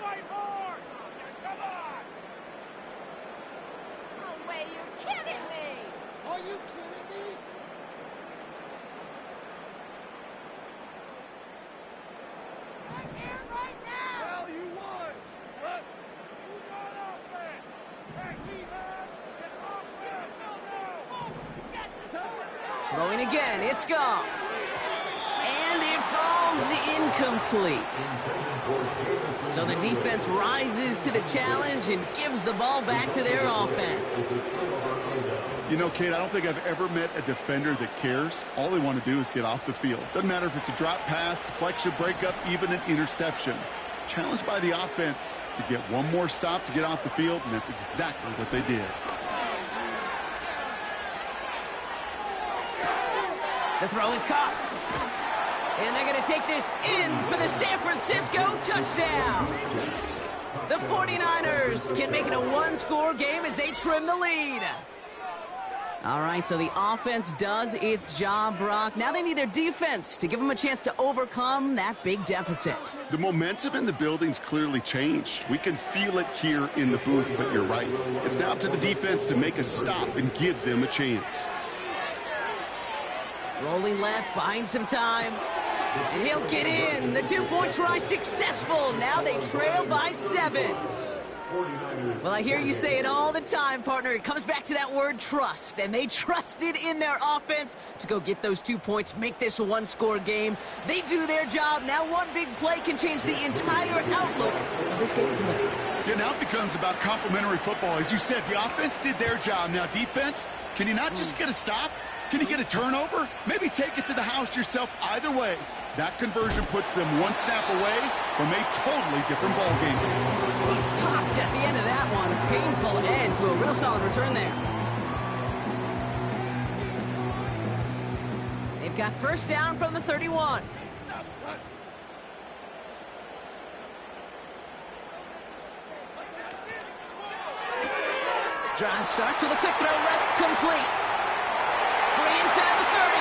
J: Fight hard! Come on!
E: No way, you're kidding me!
J: Are you kidding me? Right here, right now! Well, you won! But who's on offense? Hey, we have an offense! No!
G: Throwing again, it's Goff. And it falls incomplete. So the defense rises to the challenge and gives the ball back to their offense.
H: You know, Kate, I don't think I've ever met a defender that cares. All they want to do is get off the field. Doesn't matter if it's a drop pass, deflection, breakup, even an interception. Challenged by the offense to get one more stop to get off the field, and that's exactly what they did.
G: The throw is caught. And they're going to take this in for the San Francisco touchdown. The 49ers can make it a one-score game as they trim the lead. All right, so the offense does its job, Brock. Now they need their defense to give them a chance to overcome that big deficit.
H: The momentum in the building's clearly changed. We can feel it here in the booth, but you're right. It's now up to the defense to make a stop and give them a chance.
G: Rolling left, buying some time. And he'll get in. The two-point try successful. Now they trail by 7. Well, I hear you say it all the time, partner. It comes back to that word trust. And they trusted in their offense to go get those 2 points, make this a one-score game. They do their job. Now one big play can change the entire outlook of this game for them.
H: Yeah, now it becomes about complementary football. As you said, the offense did their job. Now defense, can you not just get a stop? Can you get a turnover? Maybe take it to the house yourself. Either way, that conversion puts them one snap away from a totally different ball game.
G: He's popped at the end of that one. Painful end to a real solid return there. They've got first down from the 31. Drive start to the quick throw left, complete. Free inside the 30.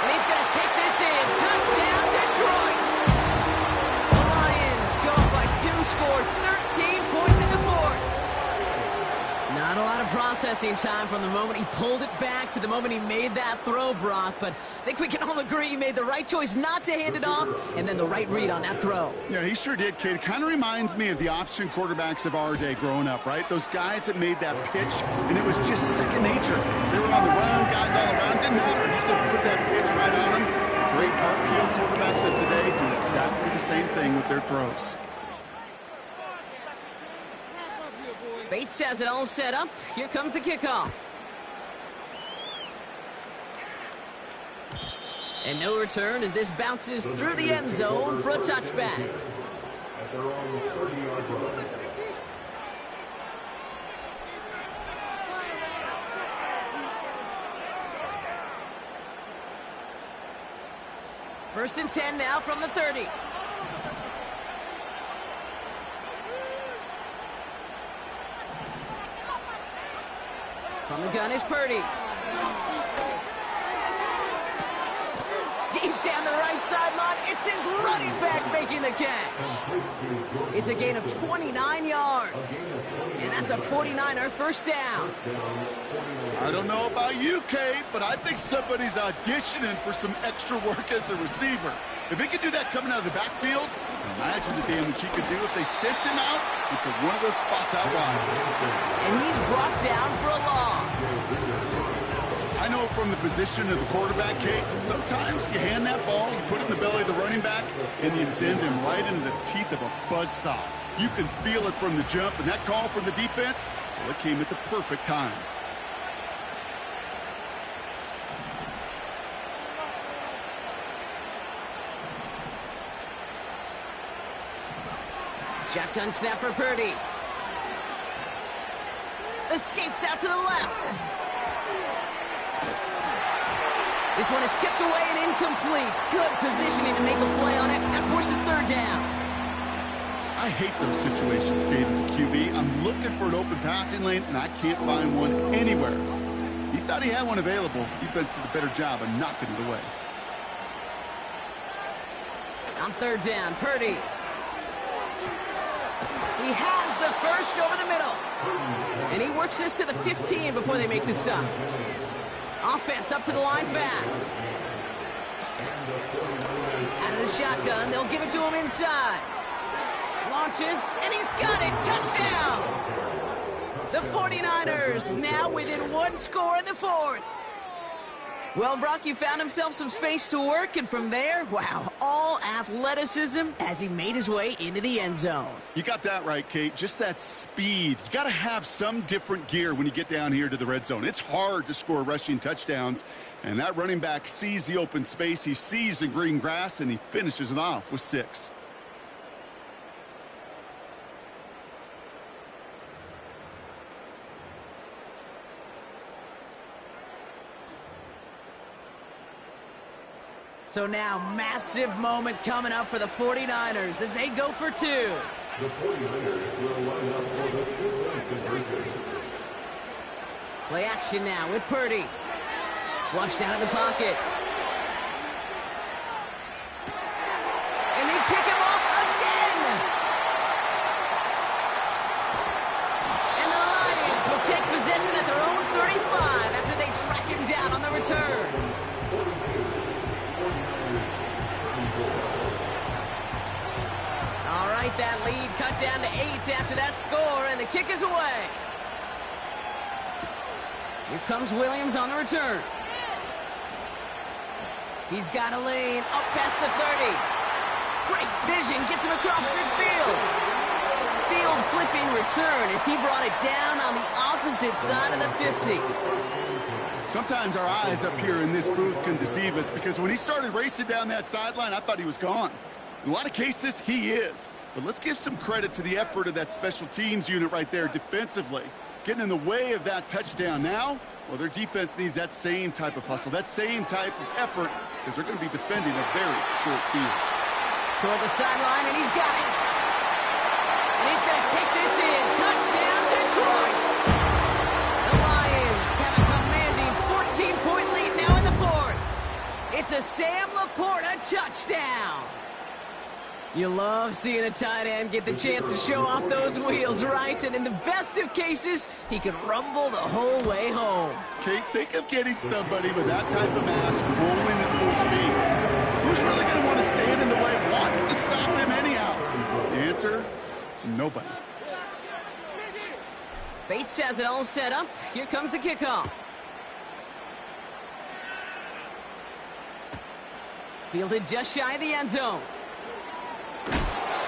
G: And he's going to take this in. Touchdown, Detroit. The Lions go up by 2 scores, 13 points in the 4th. Not a lot of processing time from the moment he pulled it back to the moment he made that throw, Brock. But I think we can all agree he made the right choice not to hand it off, and then the right read on that throw.
H: Yeah, he sure did, kid. It kind of reminds me of the option quarterbacks of our day growing up, right? Those guys that made that pitch, and it was just second nature. They were on the run, guys all around. Didn't matter. He's going to put that pitch right on him. Great RPO quarterbacks of today do exactly the same thing with their throws.
G: Bates has it all set up. Here comes the kickoff. And no return as this bounces through the end zone for a touchback.
C: At their own 30-yard line.
G: First and 10 now from the 30. From the gun is Purdy. Deep down the right sideline, it's his running back making the catch. It's a gain of 29 yards. And that's a 49er first down.
H: I don't know about you, Kate, but I think somebody's auditioning for some extra work as a receiver. If he could do that coming out of the backfield, imagine the damage he could do if they sent him out into one of those spots out wide.
G: And he's brought down for a loss.
H: I know from the position of the quarterback, Kate, sometimes you hand that ball, you put it in the belly of the running back, and you send him right into the teeth of a buzzsaw. You can feel it from the jump, and that call from the defense, well, it came at the perfect time.
G: Shotgun snap for Purdy. Escapes out to the left. This one is tipped away and incomplete. Good positioning to make a play on it. That forces third down.
H: I hate those situations, Kate, as a QB. I'm looking for an open passing lane, and I can't find one anywhere. He thought he had one available. Defense did a better job of knocking it away.
G: On third down, Purdy. He has the first over the middle. And he works this to the 15 before they make the stop. Offense up to the line fast. Out of the shotgun, they'll give it to him inside. Launches, and he's got it. Touchdown! The 49ers now within one score in the fourth. Well, Brock, you found himself some space to work, and from there, wow, all athleticism as he made his way into the end zone.
H: You got that right, Kate. Just that speed. You got to have some different gear when you get down here to the red zone. It's hard to score rushing touchdowns, and that running back sees the open space, he sees the green grass, and he finishes it off with 6.
G: So now, massive moment coming up for the 49ers as they go for 2.
C: The 49ers will line up for the 2-point conversion.
G: Play action now with Purdy. Flushed out of the pocket. And they pick him off again! And the Lions will take possession at their own 35 after they track him down on the return. All right, that lead cut down to 8 after that score, and the kick is away. Here comes Williams on the return. He's got a lane up past the 30. Great vision, gets him across midfield. Field flipping return as he brought it down on the opposite side of the 50.
H: Sometimes our eyes up here in this booth can deceive us because when he started racing down that sideline, I thought he was gone. In a lot of cases, he is. But let's give some credit to the effort of that special teams unit right there defensively. Getting in the way of that touchdown now, well, their defense needs that same type of hustle, that same type of effort, because they're going to be defending a very short field.
G: Toward the sideline, and he's got it. And he's going to take this in. Touchdown, Detroit! The Lions have a commanding 14-point lead now in the fourth. It's a Sam Laporta touchdown. You love seeing a tight end get the chance to show off those wheels, right? And in the best of cases, he can rumble the whole way home.
H: Kate, think of getting somebody with that type of mass rolling at full speed. Who's really going to want to stand in the way, wants to stop him anyhow? The answer, nobody.
G: Bates has it all set up. Here comes the kickoff. Fielded just shy of the end zone.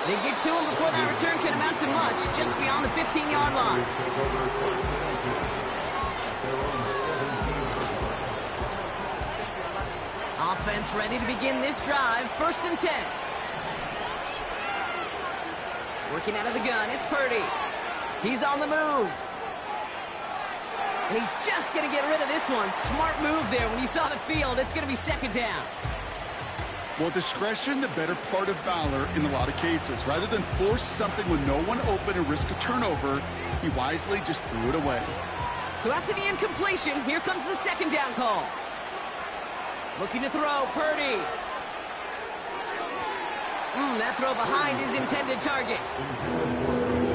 G: They get to him before that return can amount to much, just beyond the 15-yard line. Offense ready to begin this drive. 1st and 10. Working out of the gun, it's Purdy. He's on the move. And he's just going to get rid of this one. Smart move there. When you saw the field, it's going to be 2nd down.
H: Well, discretion, the better part of valor in a lot of cases. Rather than force something with no one open and risk a turnover, he wisely just threw it away.
G: So after the incompletion, here comes the 2nd down call. Looking to throw, Purdy. That throw behind his intended target.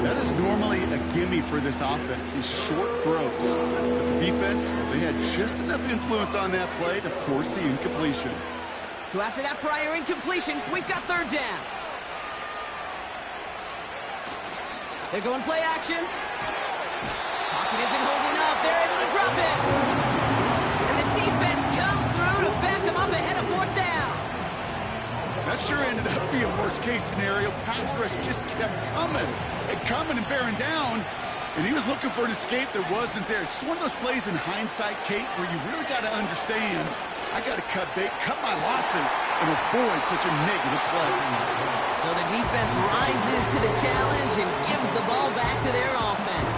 H: That is normally a gimme for this offense, these short throws. But the defense, they had just enough influence on that play to force the incompletion.
G: So after that prior incompletion, we've got 3rd down. They're going play action. Pocket isn't holding up. They're able to drop it. And the defense comes through to back them up ahead of 4th down.
H: That sure ended up being a worst-case scenario. Pass rush just kept coming and bearing down. And he was looking for an escape that wasn't there. It's just one of those plays in hindsight, Kate, where you really got to understand, I got to cut my losses and avoid such a negative play.
G: So the defense rises to the challenge and gives the ball back to their offense.